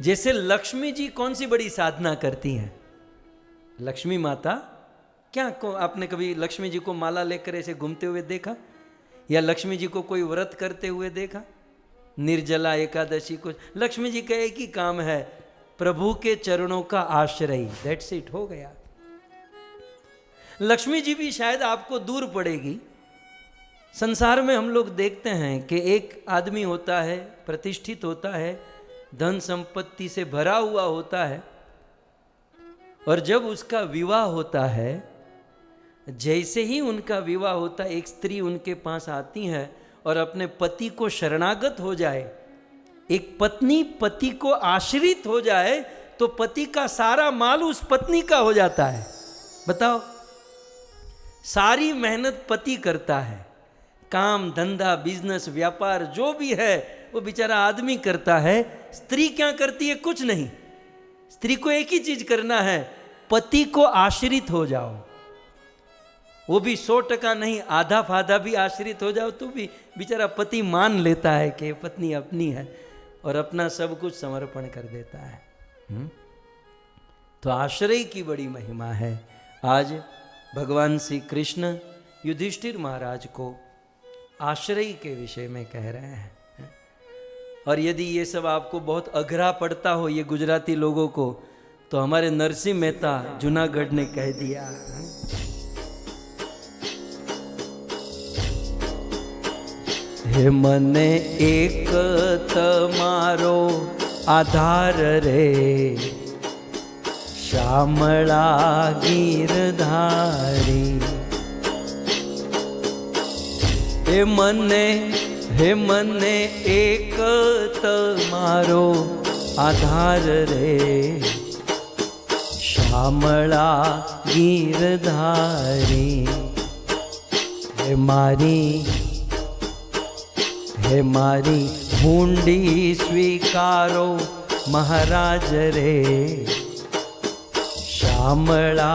जैसे लक्ष्मी जी कौन सी बड़ी साधना करती हैं? लक्ष्मी माता, क्या आपने कभी लक्ष्मी जी को माला लेकर ऐसे घूमते हुए देखा, या लक्ष्मी जी को कोई व्रत करते हुए देखा? निर्जला एकादशी कुछ, लक्ष्मी जी का एक ही काम है, प्रभु के चरणों का आश्रय, दैट्स इट, हो गया। लक्ष्मी जी भी शायद आपको दूर पड़ेगी। संसार में हम लोग देखते हैं कि एक आदमी होता है, प्रतिष्ठित होता है, धन संपत्ति से भरा हुआ होता है, और जब उसका विवाह होता है, जैसे ही उनका विवाह होता है, एक स्त्री उनके पास आती है और अपने पति को शरणागत हो जाए, एक पत्नी पति को आश्रित हो जाए, तो पति का सारा माल उस पत्नी का हो जाता है। बताओ, सारी मेहनत पति करता है, काम धंधा बिजनेस व्यापार जो भी है वो बेचारा आदमी करता है। स्त्री क्या करती है? कुछ नहीं। स्त्री को एक ही चीज करना है, पति को आश्रित हो जाओ, वो भी 100% नहीं, आधा फाधा भी आश्रित हो जाओ तो भी बेचारा पति मान लेता है कि पत्नी अपनी है और अपना सब कुछ समर्पण कर देता है। तो आश्रय की बड़ी महिमा है। आज भगवान श्री कृष्ण युधिष्ठिर महाराज को आश्रय के विषय में कह रहे हैं। और यदि ये सब आपको बहुत अघरा पड़ता हो, ये गुजराती लोगों को, तो हमारे नरसिंह मेहता जूनागढ़ ने कह दिया, हे मने एक तमारो आधार रे, श्यामला गिरधारी। हे मने एक तमारो आधार रे, श्यामला गिरधारी। हे मारी हुंडी स्वीकारो महाराज रे, श्यामला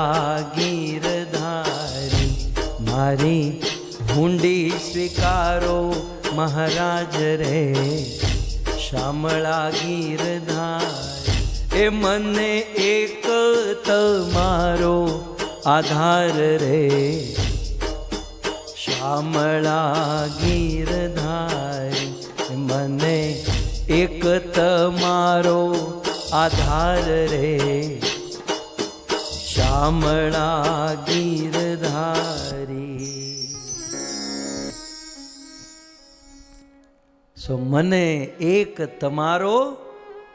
गिरधारी। मारी हुंडी स्वीकारो महाराज रे, श्यामला गिरधारी। ए मने एक तमारो आधार रे, श्यामला गिरधारी। मने एक तमारो आधार रे, श्यामला गिरधारी। सो मने एक तमारो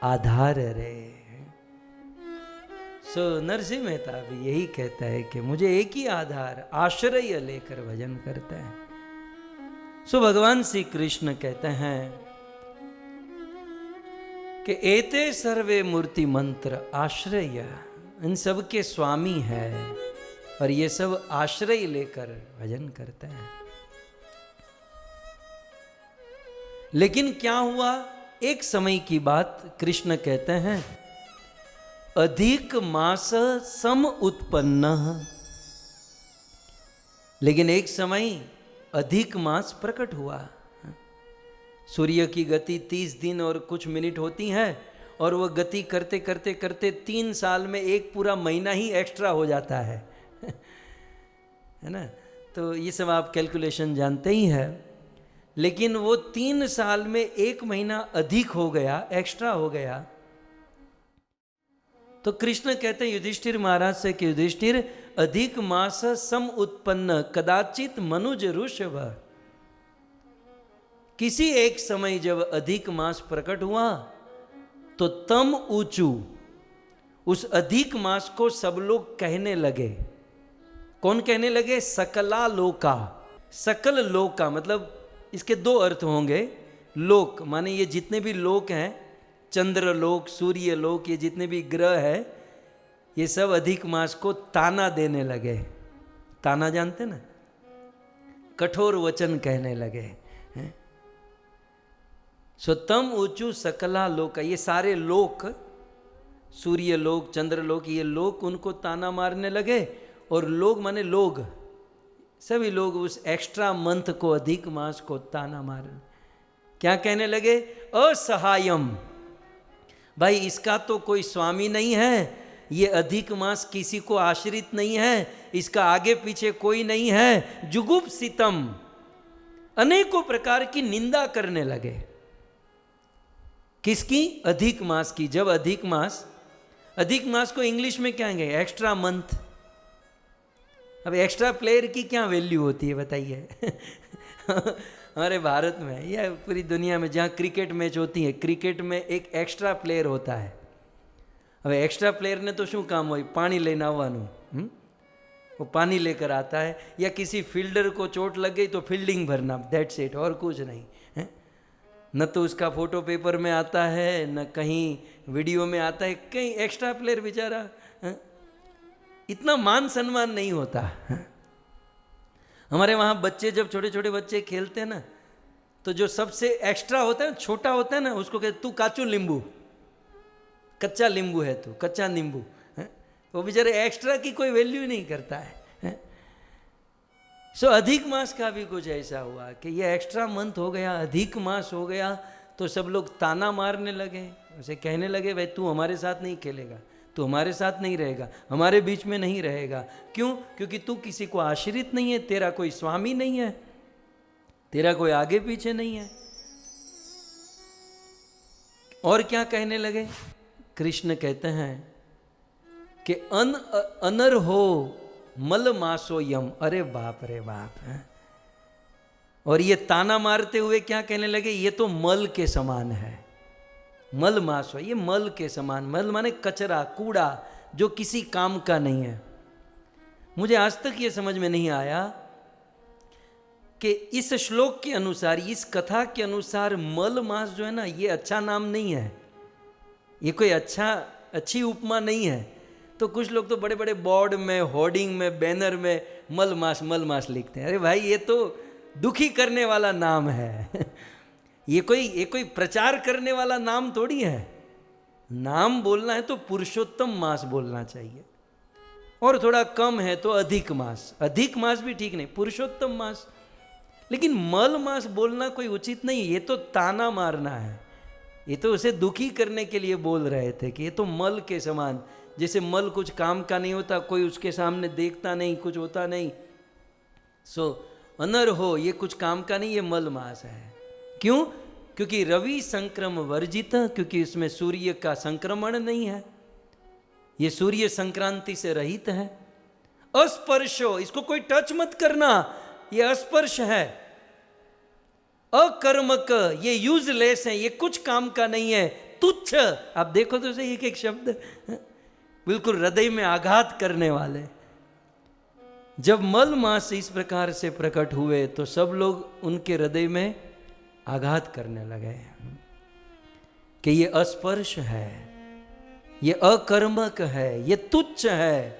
आधार रे। सो नरसिंह मेहता भी यही कहता है कि मुझे एक ही आधार, आश्रय लेकर भजन करता है। सो भगवान श्री कृष्ण कहते हैं कि एते सर्वे मूर्ति मंत्र आश्रय, इन सब के स्वामी है और ये सब आश्रय लेकर भजन करते हैं। लेकिन क्या हुआ, एक समय की बात कृष्ण कहते हैं, अधिक मास सम उत्पन्न। लेकिन एक समय अधिक मास प्रकट हुआ। सूर्य की गति 30 दिन और कुछ मिनट होती है, और वह गति करते करते करते 3 साल में एक पूरा महीना ही एक्स्ट्रा हो जाता है है ना। तो ये सब आप कैलकुलेशन जानते ही है। लेकिन वो 3 साल में 1 महीना अधिक हो गया, एक्स्ट्रा हो गया। तो कृष्ण कहते हैं युधिष्ठिर महाराज से कि युधिष्ठिर, अधिक मास सम उत्पन्न कदाचित मनुज ऋषभ। किसी एक समय जब अधिक मास प्रकट हुआ तो तम ऊंचू, उस अधिक मास को सब लोग कहने लगे। कौन कहने लगे? सकला लोका। सकल लोका मतलब इसके 2 अर्थ होंगे। लोक माने ये जितने भी लोक हैं, चंद्र लोक, सूर्य लोक, ये जितने भी ग्रह है, ये सब अधिक मास को ताना देने लगे। ताना जानते ना, कठोर वचन कहने लगे। सो तम ऊंचू सकला लोक, ये सारे लोक, सूर्य लोक, चंद्र लोक, ये लोक उनको ताना मारने लगे। और लोग माने लोग, सभी लोग उस एक्स्ट्रा मंथ को, अधिक मास को ताना मारने, क्या कहने लगे? असहायम, भाई इसका तो कोई स्वामी नहीं है, ये अधिक मास किसी को आश्रित नहीं है, इसका आगे पीछे कोई नहीं है। जुगुप्सितम, अनेकों प्रकार की निंदा करने लगे। किसकी? अधिक मास की। जब अधिक मास को इंग्लिश में क्या कहेंगे? Extra month. अब एक्स्ट्रा प्लेयर की क्या वैल्यू होती है बताइए? हमारे भारत में या पूरी दुनिया में जहाँ क्रिकेट मैच होती है, क्रिकेट में एक एक्स्ट्रा प्लेयर होता है। अब एक्स्ट्रा प्लेयर ने तो शू काम हो? पानी लेने आवવાનું, वो पानी लेकर आता है, या किसी फील्डर को चोट लग गई तो फील्डिंग भरना, दैट्स इट, और कुछ नहीं है। न तो उसका फोटो पेपर में आता है, न कहीं वीडियो में आता है। कहीं एक्स्ट्रा प्लेयर बेचारा, इतना मान सम्मान नहीं होता है। हमारे वहाँ बच्चे, जब छोटे छोटे बच्चे खेलते हैं ना, तो जो सबसे एक्स्ट्रा होता है, छोटा होता है ना, उसको कहते तू काचू नींबू, कच्चा नींबू है तू, कच्चा नींबू। वो बेचारे एक्स्ट्रा की कोई वैल्यू नहीं करता है। सो अधिक मास का भी कुछ ऐसा हुआ कि ये एक्स्ट्रा मंथ हो गया, अधिक मास हो गया, तो सब लोग ताना मारने लगे, उसे कहने लगे भाई तू हमारे साथ नहीं खेलेगा, तू हमारे साथ नहीं रहेगा, हमारे बीच में नहीं रहेगा। क्यों? क्योंकि तू किसी को आश्रित नहीं है, तेरा कोई स्वामी नहीं है, तेरा कोई आगे पीछे नहीं है। और क्या कहने लगे? कृष्ण कहते हैं कि अनर हो मल मासो यम। अरे बाप रे बाप है। और ये ताना मारते हुए क्या कहने लगे? ये तो मल के समान है। मल मास हो, ये मल के समान। मल माने कचरा, कूड़ा, जो किसी काम का नहीं है। मुझे आज तक ये समझ में नहीं आया कि इस श्लोक के अनुसार, इस कथा के अनुसार मल मास जो है ना, ये अच्छा नाम नहीं है, ये कोई अच्छी उपमा नहीं है। तो कुछ लोग तो बड़े बड़े बोर्ड में, होर्डिंग में, बैनर में मल मास लिखते हैं। अरे भाई ये तो दुखी करने वाला नाम है। ये कोई प्रचार करने वाला नाम थोड़ी है। नाम बोलना है तो पुरुषोत्तम मास बोलना चाहिए, और थोड़ा कम है तो अधिक मास। अधिक मास भी ठीक नहीं, पुरुषोत्तम मास। लेकिन मल मास बोलना कोई उचित नहीं। ये तो ताना मारना है, ये तो उसे दुखी करने के लिए बोल रहे थे कि ये तो मल के समान। जैसे मल कुछ काम का नहीं होता, कोई उसके सामने देखता नहीं, कुछ होता नहीं। सो अनर हो, ये कुछ काम का नहीं, ये मल मास है। क्यों? क्योंकि रवि संक्रम वर्जित, क्योंकि इसमें सूर्य का संक्रमण नहीं है, ये सूर्य संक्रांति से रहित है। अस्पर्शो, इसको कोई टच मत करना, ये अस्पर्श है। अकर्मक, ये यूजलेस है, ये कुछ काम का नहीं है। तुच्छ, आप देखो तो सही, एक शब्द बिल्कुल हृदय में आघात करने वाले। जब मल मास इस प्रकार से प्रकट हुए तो सब लोग उनके हृदय में आघात करने लगे कि ये अस्पर्श है, ये अकर्मक है, ये तुच्छ है,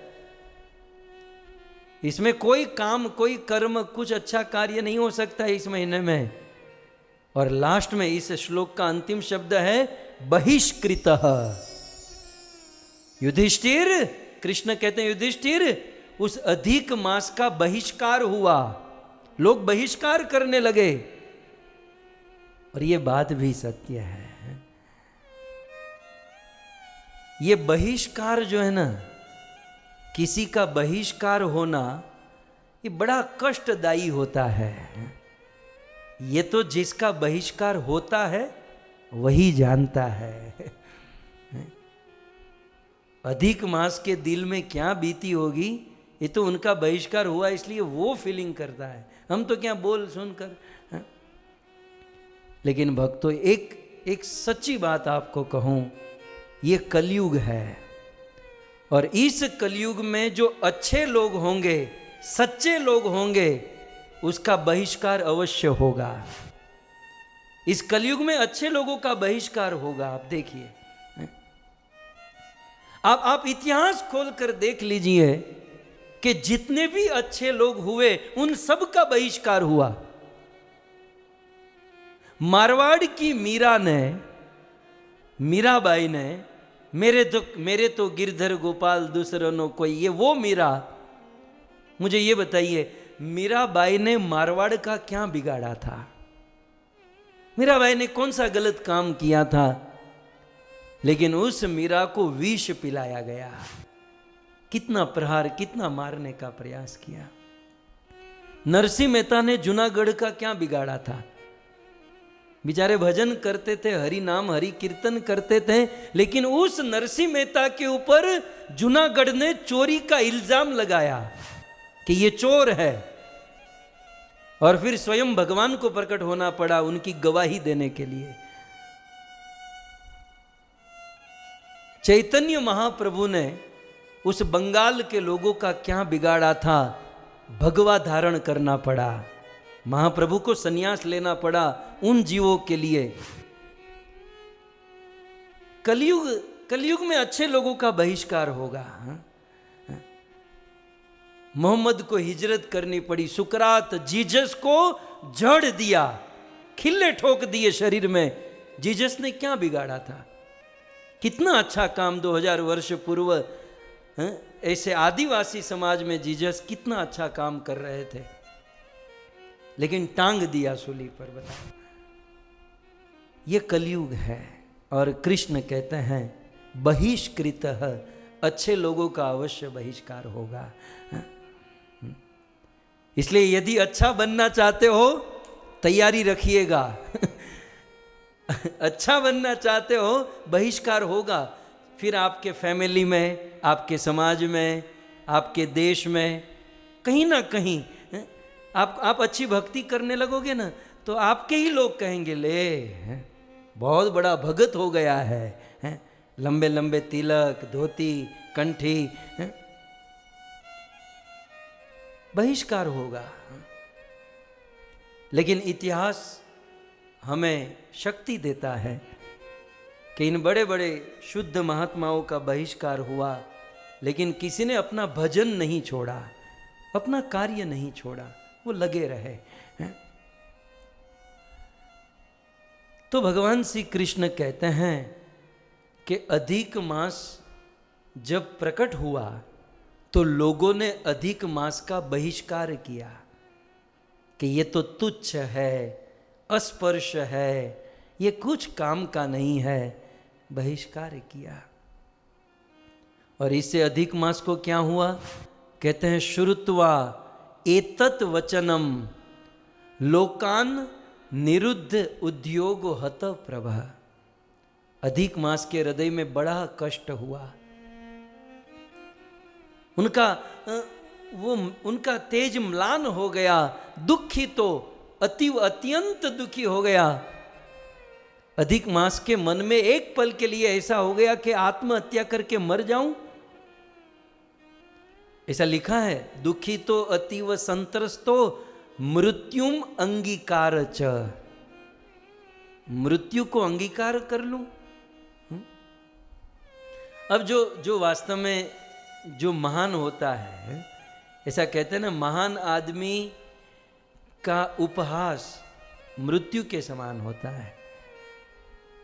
इसमें कोई काम, कोई कर्म, कुछ अच्छा कार्य नहीं हो सकता है इस महीने में। और लास्ट में इस श्लोक का अंतिम शब्द है बहिष्कृतः। युधिष्ठिर, कृष्ण कहते हैं युधिष्ठिर, उस अधिक मास का बहिष्कार हुआ, लोग बहिष्कार करने लगे। और ये बात भी सत्य है। ये बहिष्कार जो है ना, किसी का बहिष्कार होना, ये बड़ा कष्टदायी होता है। ये तो जिसका बहिष्कार होता है वही जानता है। अधिक मास के दिल में क्या बीती होगी, ये तो उनका बहिष्कार हुआ इसलिए वो फीलिंग करता है। हम तो क्या बोल सुनकर। लेकिन भक्तों, एक सच्ची बात आपको कहूं, ये कलयुग है, और इस कलयुग में जो अच्छे लोग होंगे, सच्चे लोग होंगे, उसका बहिष्कार अवश्य होगा। इस कलयुग में अच्छे लोगों का बहिष्कार होगा। आप देखिए, आप इतिहास खोलकर देख लीजिए कि जितने भी अच्छे लोग हुए उन सब का बहिष्कार हुआ। मारवाड़ की मीराबाई ने मेरे तो गिरधर गोपाल दूसरों नो कोई, ये वो मीरा। मुझे ये बताइए, मीराबाई ने मारवाड़ का क्या बिगाड़ा था? मीराबाई ने कौन सा गलत काम किया था? लेकिन उस मीरा को विष पिलाया गया। कितना प्रहार, कितना मारने का प्रयास किया। नरसिंह मेहता ने जूनागढ़ का क्या बिगाड़ा था? बेचारे भजन करते थे, हरि नाम हरि कीर्तन करते थे, लेकिन उस नरसिंह मेहता के ऊपर जूनागढ़ ने चोरी का इल्जाम लगाया कि ये चोर है, और फिर स्वयं भगवान को प्रकट होना पड़ा उनकी गवाही देने के लिए। चैतन्य महाप्रभु ने उस बंगाल के लोगों का क्या बिगाड़ा था, भगवा धारण करना पड़ा, महाप्रभु को संन्यास लेना पड़ा उन जीवों के लिए। कलयुग में अच्छे लोगों का बहिष्कार होगा। मोहम्मद को हिजरत करनी पड़ी, सुकरात जीसस को जड़ दिया, खिल्ले ठोक दिए शरीर में। जीसस ने क्या बिगाड़ा था? कितना अच्छा काम 2000 वर्ष पूर्व ऐसे आदिवासी समाज में जीसस कितना अच्छा काम कर रहे थे, लेकिन टांग दिया सूली पर। बताओ, ये कलयुग है। और कृष्ण कहते हैं बहिष्कृतः, अच्छे लोगों का अवश्य बहिष्कार होगा। इसलिए यदि अच्छा बनना चाहते हो तैयारी रखिएगा। अच्छा बनना चाहते हो बहिष्कार होगा। फिर आपके फैमिली में, आपके समाज में, आपके देश में, कहीं ना कहीं आप अच्छी भक्ति करने लगोगे ना, तो आपके ही लोग कहेंगे ले बहुत बड़ा भगत हो गया है, लंबे लंबे तिलक, धोती, कंठी, बहिष्कार होगा। लेकिन इतिहास हमें शक्ति देता है कि इन बड़े बड़े शुद्ध महात्माओं का बहिष्कार हुआ, लेकिन किसी ने अपना भजन नहीं छोड़ा, अपना कार्य नहीं छोड़ा, वो लगे रहे। तो भगवान श्री कृष्ण कहते हैं कि अधिक मास जब प्रकट हुआ तो लोगों ने अधिक मास का बहिष्कार किया कि ये तो तुच्छ है, अस्पर्श है, ये कुछ काम का नहीं है, बहिष्कार किया। और इससे अधिक मास को क्या हुआ? कहते हैं श्रुत्वा एतत् वचनम लोकान निरुद्ध उद्योग हत प्रभा। अधिक मास के हृदय में बड़ा कष्ट हुआ, उनका तेज म्लान हो गया, दुखी तो अतीव अत्यंत दुखी हो गया। अधिक मास के मन में एक पल के लिए ऐसा हो गया कि आत्महत्या करके मर जाऊं। ऐसा लिखा है, दुखी तो अतीव संत्रस्तो मृत्युम अंगीकार च, मृत्यु को अंगीकार कर लूं। अब जो वास्तव में जो महान होता है, ऐसा कहते हैं ना, महान आदमी का उपहास मृत्यु के समान होता है।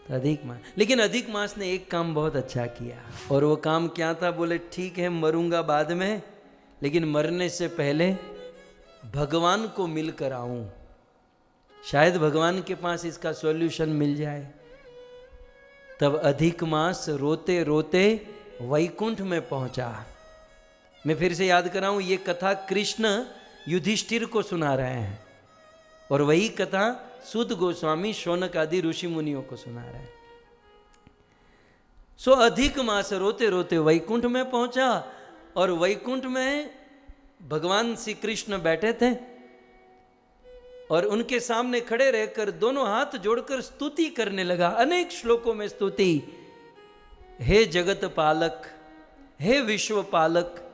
तो अधिक मास, लेकिन अधिक मास ने एक काम बहुत अच्छा किया, और वो काम क्या था? बोले ठीक है मरूंगा बाद में, लेकिन मरने से पहले भगवान को मिलकर आऊं, शायद भगवान के पास इसका सॉल्यूशन मिल जाए। तब अधिक मास रोते रोते वैकुंठ में पहुंचा। मैं फिर से याद कराऊं, ये कथा कृष्ण युधिष्ठिर को सुना रहे हैं, और वही कथा सूत गोस्वामी, शौनक आदि ऋषि मुनियों को सुना रहे हैं। सो अधिक मास रोते रोते वैकुंठ में पहुंचा, और वैकुंठ में भगवान श्री कृष्ण बैठे थे, और उनके सामने खड़े रहकर दोनों हाथ जोड़कर स्तुति करने लगा, अनेक श्लोकों में स्तुति। हे जगत पालक, हे विश्व पालक,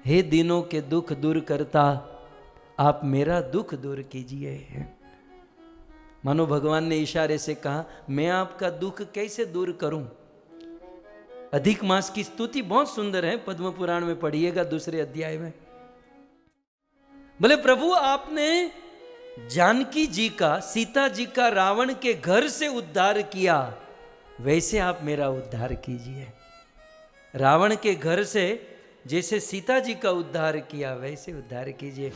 हे दिनों के दुख दूर करता, आप मेरा दुख दूर कीजिए। मानो भगवान ने इशारे से कहा, मैं आपका दुख कैसे दूर करूं? अधिक मास की स्तुति बहुत सुंदर है, पद्म पुराण में पढ़िएगा 2 अध्याय में। बोले प्रभु, आपने जानकी जी का, सीता जी का रावण के घर से उद्धार किया, वैसे आप मेरा उद्धार कीजिए। रावण के घर से जैसे सीता जी का उद्धार किया, वैसे उद्धार कीजिए।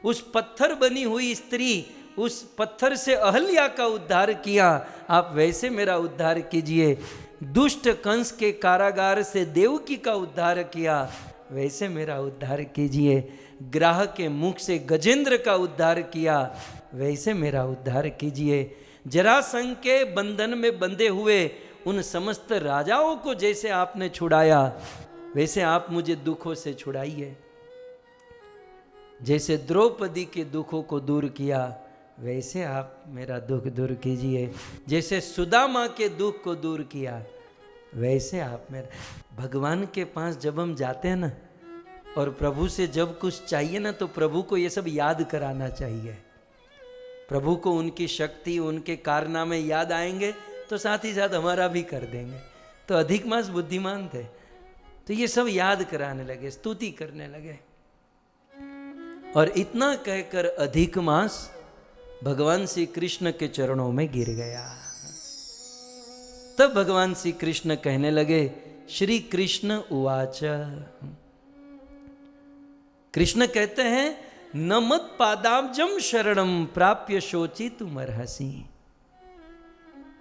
उस पत्थर बनी हुई स्त्री, उस पत्थर से अहल्या का उद्धार किया, आप वैसे मेरा उद्धार कीजिए। दुष्ट कंस के कारागार से देवकी का उद्धार किया, वैसे मेरा उद्धार कीजिए। ग्राह के मुख से गजेंद्र का उद्धार किया, वैसे मेरा उद्धार कीजिए। जरासंध के बंधन में बंधे हुए उन समस्त राजाओं को जैसे आपने छुड़ाया, वैसे आप मुझे दुखों से छुड़ाइए। जैसे द्रौपदी के दुखों को दूर किया, वैसे आप मेरा दुख दूर कीजिए। जैसे सुदामा के दुख को दूर किया, वैसे आप मेरा। भगवान के पास जब हम जाते हैं ना, और प्रभु से जब कुछ चाहिए ना, तो प्रभु को ये सब याद कराना चाहिए। प्रभु को उनकी शक्ति, उनके कारनामे याद आएंगे तो साथ ही साथ हमारा भी कर देंगे। तो अधिक मास बुद्धिमान थे, तो ये सब याद कराने लगे, स्तुति करने लगे। और इतना कहकर अधिक मास भगवान श्री कृष्ण के चरणों में गिर गया। तब भगवान श्री कृष्ण कहने लगे, श्री कृष्ण उवाच। कृष्ण कहते हैं, न मत पादाब्जम शरणम प्राप्य शोची तुम अर्हसी।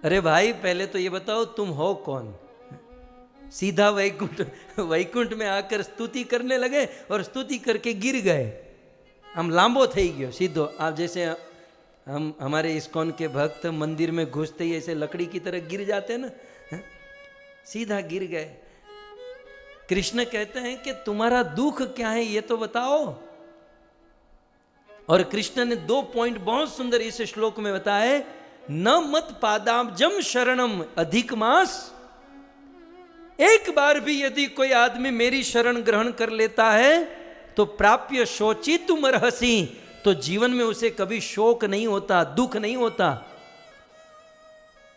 अरे भाई, पहले तो ये बताओ तुम हो कौन? सीधा वैकुंठ में आकर स्तुति करने लगे और स्तुति करके गिर गए। हम लांबो થઈ ગયો सीधो। आप जैसे हम हमारे इस्कॉन के भक्त मंदिर में घुसते ही ऐसे लकड़ी की तरह गिर जाते हैं ना, सीधा गिर गए। कृष्ण कहते हैं कि तुम्हारा दुख क्या है ये तो बताओ। और कृष्ण ने 2 पॉइंट बहुत सुंदर इस श्लोक में बताए। न मत पादाब्जम शरणम अधिक मास। एक बार भी यदि कोई आदमी मेरी शरण ग्रहण कर लेता है तो प्राप्य शोची तुम अर्हसी, तो जीवन में उसे कभी शोक नहीं होता, दुख नहीं होता।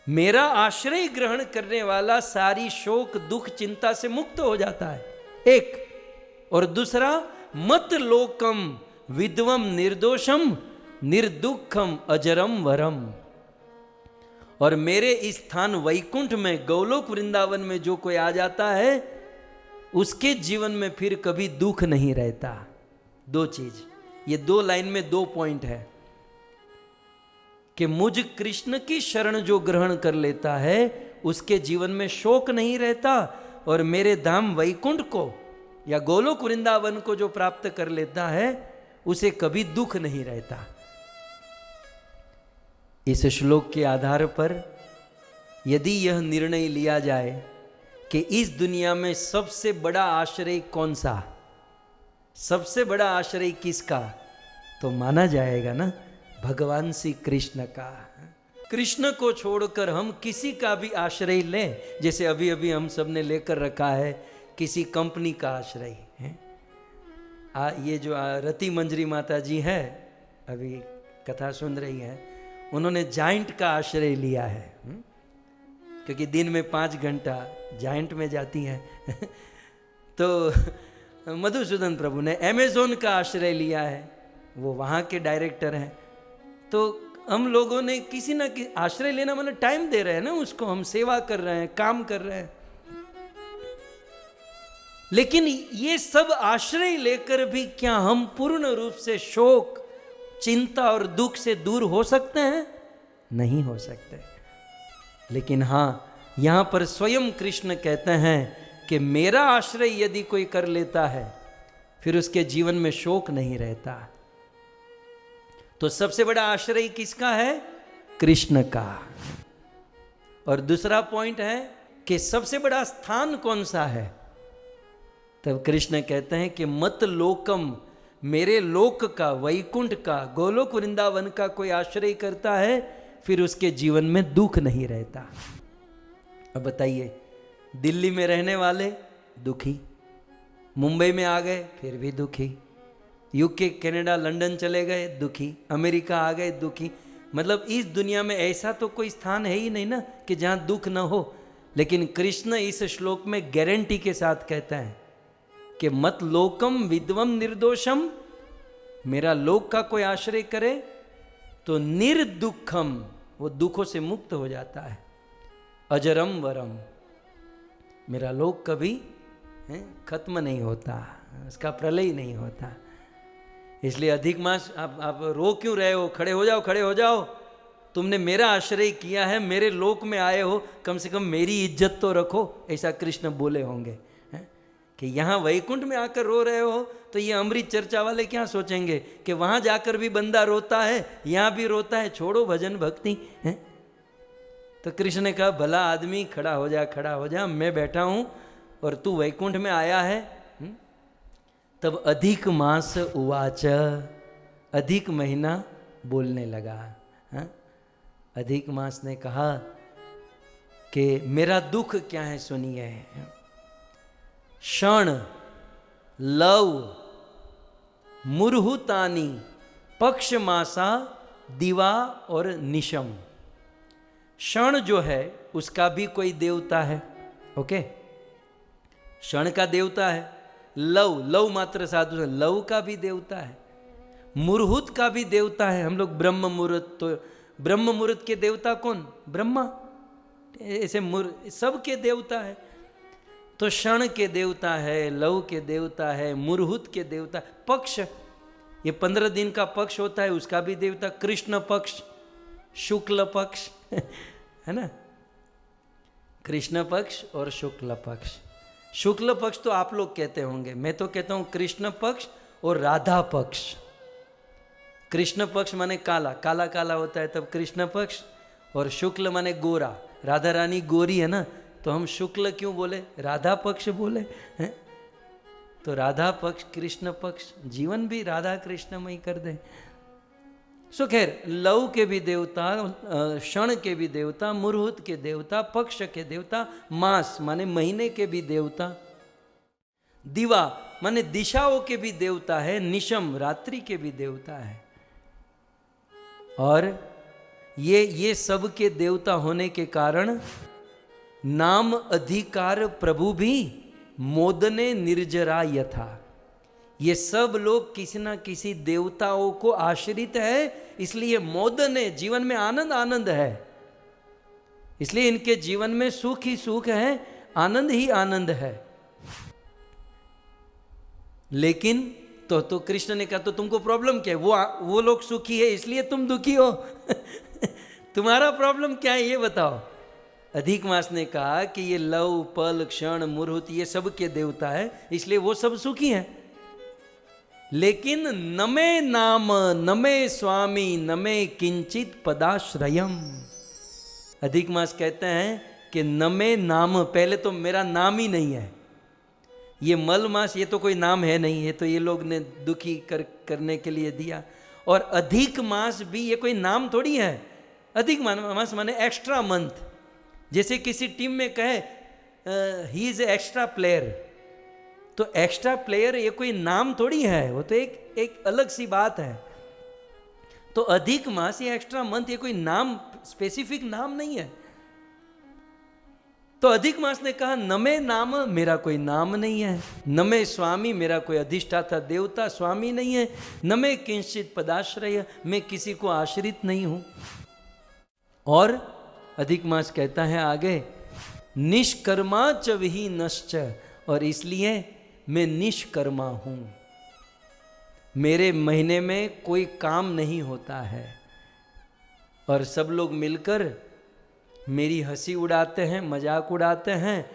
मेरा आश्रय ग्रहण करने वाला सारी शोक दुख चिंता से मुक्त हो जाता है, एक। और दूसरा, मत लोकम विद्वम निर्दोषम निर्दुखम अजरम वरम। और मेरे इस स्थान वैकुंठ में, गौलोक वृंदावन में जो कोई आ जाता है, उसके जीवन में फिर कभी दुख नहीं रहता। 2 चीज, ये 2 लाइन में 2 पॉइंट है कि मुझ कृष्ण की शरण जो ग्रहण कर लेता है उसके जीवन में शोक नहीं रहता, और मेरे धाम वैकुंठ को या गोलोक वृंदावन को जो प्राप्त कर लेता है उसे कभी दुख नहीं रहता। इस श्लोक के आधार पर यदि यह निर्णय लिया जाए कि इस दुनिया में सबसे बड़ा आश्रय कौन सा, सबसे बड़ा आश्रय किसका, तो माना जाएगा ना भगवान श्री कृष्ण का। कृष्ण को छोड़कर हम किसी का भी आश्रय लें, जैसे अभी अभी हम सब ने लेकर रखा है किसी कंपनी का आश्रय है। ये जो रति मंजरी माता जी है, अभी कथा सुन रही है, उन्होंने जाइंट का आश्रय लिया है, क्योंकि दिन में 5 घंटा जाइंट में जाती हैं। तो मधुसूदन प्रभु ने अमेज़न का आश्रय लिया है, वो वहाँ के डायरेक्टर हैं। तो हम लोगों ने किसी ना किसी आश्रय लेना, मतलब टाइम दे रहे हैं ना उसको, हम सेवा कर रहे हैं, काम कर रहे हैं। लेकिन ये सब आश्रय लेकर भी क्या हम पूर्ण रूप से शोक चिंता और दुख से दूर हो सकते हैं? नहीं हो सकते। लेकिन हाँ, यहां पर स्वयं कृष्ण कहते हैं कि मेरा आश्रय यदि कोई कर लेता है फिर उसके जीवन में शोक नहीं रहता। तो सबसे बड़ा आश्रय किसका है? कृष्ण का। और दूसरा पॉइंट है कि सबसे बड़ा स्थान कौन सा है? तब कृष्ण कहते हैं कि मत लोकम, मेरे लोक का, वैकुंठ का, गोलोक वृंदावन का कोई आश्रय करता है फिर उसके जीवन में दुख नहीं रहता। अब बताइए, दिल्ली में रहने वाले दुखी, मुंबई में आ गए फिर भी दुखी, यूके कनाडा लंदन चले गए दुखी, अमेरिका आ गए दुखी। मतलब इस दुनिया में ऐसा तो कोई स्थान है ही नहीं ना कि जहाँ दुख न हो। लेकिन कृष्ण इस श्लोक में गारंटी के साथ कहता है कि मत लोकम विद्वम निर्दोषम, मेरा लोक का कोई आश्रय करे तो निर्दुखम, वो दुखों से मुक्त हो जाता है। अजरम वरम, मेरा लोक कभी खत्म नहीं होता, उसका प्रलय नहीं होता। इसलिए अधिक मास आप रो क्यों रहे हो? खड़े हो जाओ, खड़े हो जाओ। तुमने मेरा आश्रय किया है, मेरे लोक में आए हो, कम से कम मेरी इज्जत तो रखो, ऐसा कृष्ण बोले होंगे। कि यहाँ वैकुंठ में आकर रो रहे हो तो ये अमृत चर्चा वाले क्या सोचेंगे कि वहाँ जाकर भी बंदा रोता है, यहाँ भी रोता है, छोड़ो भजन भक्ति है। तो कृष्ण ने कहा भला आदमी खड़ा हो जा, मैं बैठा हूं और तू वैकुंठ में आया है। तब अधिक मास उवाच, अधिक महीना बोलने लगा। अधिक मास ने कहा कि मेरा दुख क्या है सुनिए। क्षण लव मुरहुतानी पक्ष मासा दिवा और निशम। क्षण जो है उसका भी कोई देवता है, ओके, क्षण का देवता है। लव, लव मात्र साधु है, लव का भी देवता है। मुरहुत का भी देवता है। हम लोग ब्रह्म मुहूर्त, तो ब्रह्म मुहूर्त के देवता कौन? ब्रह्मा। ऐसे सबके देवता है। तो क्षण के देवता है, लव के देवता है, मुरहुत के देवता, पक्ष, ये 15 दिन का पक्ष होता है उसका भी देवता, कृष्ण पक्ष, शुक्ल पक्ष है ना, कृष्ण पक्ष और शुक्ल पक्ष। शुक्ल पक्ष तो आप लोग कहते होंगे, मैं तो कहता हूं कृष्ण पक्ष और राधा पक्ष। कृष्ण पक्ष माने काला, काला काला होता है तब कृष्ण पक्ष, और शुक्ल माने गोरा, राधा रानी गोरी है ना, तो हम शुक्ल क्यों बोले, राधा पक्ष बोले हैं। तो राधा पक्ष, कृष्ण पक्ष, जीवन भी राधा कृष्णमय कर दे। सो खैर, लव के भी देवता, क्षण के भी देवता, मुरहुत के देवता, पक्ष के देवता, मास माने महीने के भी देवता, दिवा माने दिशाओं के भी देवता है, निशम रात्रि के भी देवता है। और ये सब के देवता होने के कारण नाम अधिकार प्रभु भी मोदने निर्जरा यथा। ये सब लोग किसी ना किसी देवताओं को आश्रित है, इसलिए मोदने, जीवन में आनंद आनंद है, इसलिए इनके जीवन में सुख ही सुख है, आनंद ही आनंद है। लेकिन तो कृष्ण ने कहा तो तुमको प्रॉब्लम क्या है? वो लोग सुखी है इसलिए तुम दुखी हो तुम्हारा प्रॉब्लम क्या है ये बताओ। अधिक मास ने कहा कि ये लव, पल, क्षण, मुहूर्त ये सब के देवता है, इसलिए वो सब सुखी हैं। लेकिन नमे नाम नमे स्वामी नमे किंचित पदाश्रयम। अधिक मास कहते हैं कि नमे नाम, पहले तो मेरा नाम ही नहीं है। ये मल मास ये तो कोई नाम है नहीं, ये तो ये लोग ने दुखी करने के लिए दिया। और अधिक मास भी ये कोई नाम थोड़ी है। अधिक मास माने एक्स्ट्रा मंथ। जैसे किसी टीम में कहे ही इज एक्स्ट्रा प्लेयर, तो एक्स्ट्रा प्लेयर ये कोई नाम थोड़ी है, वो तो एक अलग सी बात है। तो अधिक मास ये एक्स्ट्रा मंथ ये कोई नाम, स्पेसिफिक नाम नहीं है। तो अधिक मास ने कहा नमे नाम, मेरा कोई नाम नहीं है, नमे स्वामी, मेरा कोई अधिष्ठाता देवता स्वामी नहीं है, नमे किंचित पदाश्रय, मैं किसी को आश्रित नहीं हूं। और अधिक मास कहता है आगे, निष्कर्मा च विहीनश्च, और इसलिए मैं निष्कर्मा हूं। मेरे महीने में कोई काम नहीं होता है और सब लोग मिलकर मेरी हंसी उड़ाते हैं, मजाक उड़ाते हैं,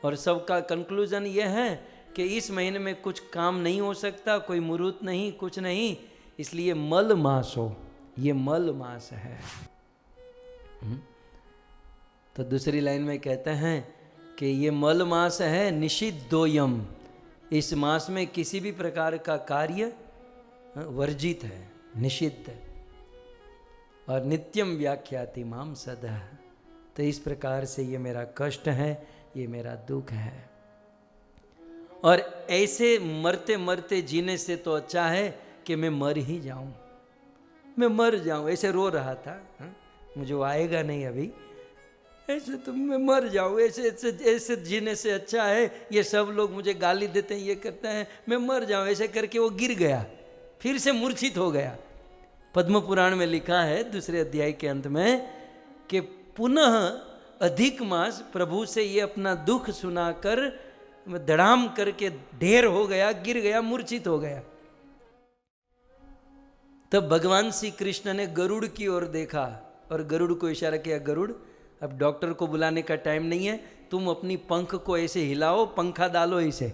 और सबका कंक्लूजन ये है कि इस महीने में कुछ काम नहीं हो सकता, कोई मुहूर्त नहीं, कुछ नहीं, इसलिए मल मास हो, ये मल मास है। तो दूसरी लाइन में कहते हैं कि ये मल मास है, निषिद्धोयम, इस मास में किसी भी प्रकार का कार्य वर्जित है, निषिद्ध। और नित्यम व्याख्याति माम सदा, तो इस प्रकार से ये मेरा कष्ट है, ये मेरा दुख है। और ऐसे मरते मरते जीने से तो अच्छा है कि मैं मर ही जाऊं, मैं मर जाऊं। ऐसे रो रहा था, मुझे आएगा नहीं अभी, ऐसे तो मैं मर जाऊं, ऐसे जीने से अच्छा है, ये सब लोग मुझे गाली देते हैं, ये करते हैं, मैं मर जाऊं। ऐसे करके वो गिर गया, फिर से मूर्छित हो गया। पद्म पुराण में लिखा है दूसरे अध्याय के अंत में कि पुनः अधिक मास प्रभु से ये अपना दुख सुनाकर धड़ाम करके ढेर हो गया, गिर गया, मूर्छित हो गया। तब भगवान श्री कृष्ण ने गरुड़ की ओर देखा और गरुड़ को इशारा किया, गरुड़ अब डॉक्टर को बुलाने का टाइम नहीं है, तुम अपनी पंख को ऐसे हिलाओ, पंखा डालो इसे।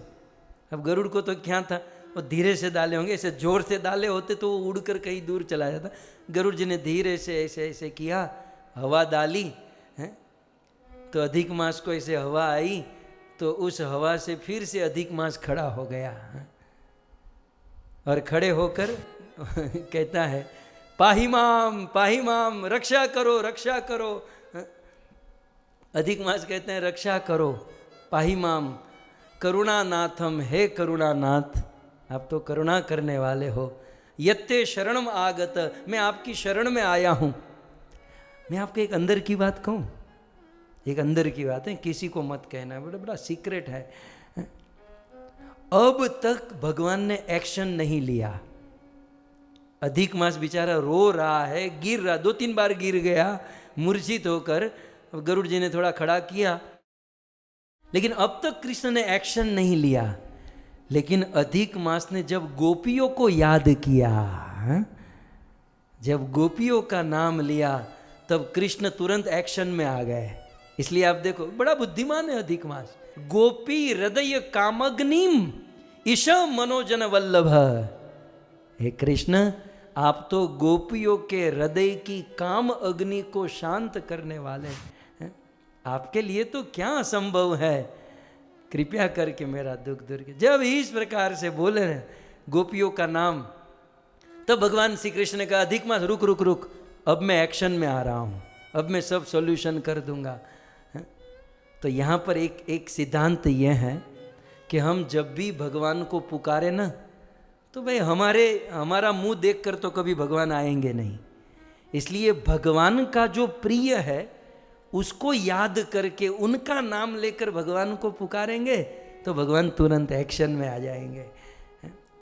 अब गरुड़ को तो क्या था, वो धीरे से डाले होंगे, ऐसे जोर से डाले होते तो वो उड़कर कहीं दूर चला जाता। गरुड़ जी ने धीरे से ऐसे ऐसे किया, हवा डाली है, तो अधिक मास को ऐसे हवा आई तो उस हवा से फिर से अधिक मास खड़ा हो गया और खड़े होकर कहता है पाही माम रक्षा करो रक्षा करो। अधिक मास कहते हैं रक्षा करो पाही माम करुणानाथम, हे करुणानाथ आप तो करुणा करने वाले हो। यत्ते शरणम आगत, मैं आपकी शरण में आया हूं। मैं आपको एक अंदर की बात कहूं, एक अंदर की बात है, किसी को मत कहना, बड़ा बड़ा सीक्रेट है। अब तक भगवान ने एक्शन नहीं लिया। अधिक मास बेचारा रो रहा है, गिर रहा, 2-3 बार गिर गया मूर्छित होकर, गरुड़ जी ने थोड़ा खड़ा किया, लेकिन अब तक कृष्ण ने एक्शन नहीं लिया। लेकिन अधिक मास ने जब गोपियों को याद किया, जब गोपियों का नाम लिया, तब कृष्ण तुरंत एक्शन में आ गए। इसलिए आप देखो बड़ा बुद्धिमान है अधिक मास। गोपी हृदय कामग्निम ईश मनोजन वल्लभ, हे कृष्ण आप तो गोपियों के हृदय की काम अग्नि को शांत करने वाले हैं। आपके लिए तो क्या असंभव है, कृपया करके मेरा दुख दूर कीजिए। जब इस प्रकार से बोले गोपियों का नाम, तब भगवान श्री कृष्ण ने कहा अधिक मास रुक रुक रुक, अब मैं एक्शन में आ रहा हूँ, अब मैं सब सॉल्यूशन कर दूंगा। तो यहाँ पर एक सिद्धांत यह है कि हम जब भी भगवान को पुकारे ना, तो भाई हमारा मुंह देखकर तो कभी भगवान आएंगे नहीं। इसलिए भगवान का जो प्रिय है उसको याद करके, उनका नाम लेकर भगवान को पुकारेंगे तो भगवान तुरंत एक्शन में आ जाएंगे।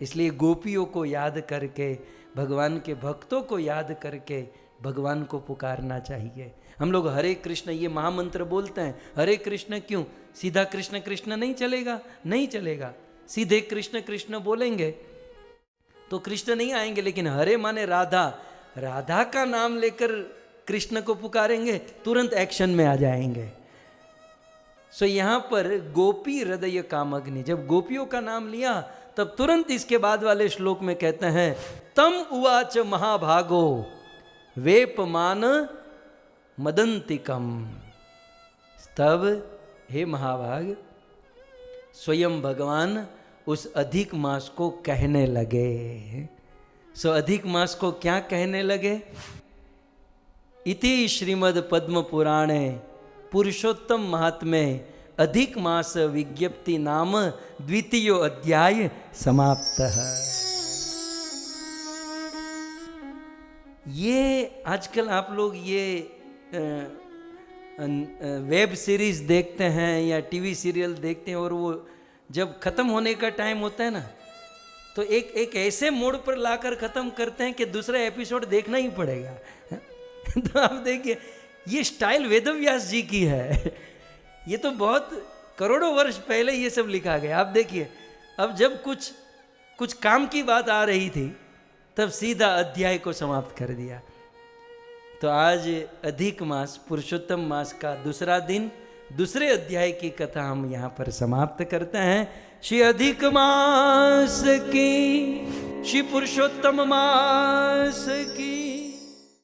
इसलिए गोपियों को याद करके, भगवान के भक्तों को याद करके भगवान को पुकारना चाहिए। हम लोग हरे कृष्ण ये महामंत्र बोलते हैं, हरे कृष्ण क्यों? सीधा कृष्ण कृष्ण नहीं चलेगा, नहीं चलेगा। सीधे कृष्ण कृष्ण बोलेंगे तो कृष्ण नहीं आएंगे, लेकिन हरे माने राधा, राधा का नाम लेकर कृष्ण को पुकारेंगे तुरंत एक्शन में आ जाएंगे। सो यहाँ पर गोपी हृदय कामग्नि, जब गोपियों का नाम लिया तब तुरंत इसके बाद वाले श्लोक में कहते हैं तम उवाच महाभागो वेपमान मदंतिकम। तब हे महाभाग स्वयं भगवान उस अधिक मास को कहने लगे। सो अधिक मास को क्या कहने लगे? इति श्रीमद् पद्म पुराणे पुरुषोत्तम महात्म्ये अधिक मास विज्ञप्ति नाम द्वितीय अध्याय समाप्त है। ये आजकल आप लोग ये वेब सीरीज देखते हैं या टीवी सीरियल देखते हैं, और वो जब ख़त्म होने का टाइम होता है ना, तो एक ऐसे मोड़ पर लाकर ख़त्म करते हैं कि दूसरा एपिसोड देखना ही पड़ेगा। तो आप देखिए ये स्टाइल वेदव्यास जी की है। ये तो बहुत करोड़ों वर्ष पहले ये सब लिखा गया। आप देखिए अब जब कुछ काम की बात आ रही थी तब सीधा अध्याय को समाप्त कर दिया। तो आज अधिक मास पुरुषोत्तम मास का दूसरा दिन, दूसरे अध्याय की कथा हम यहाँ पर समाप्त करते हैं। श्री अधिक मास की, श्री पुरुषोत्तम मास की।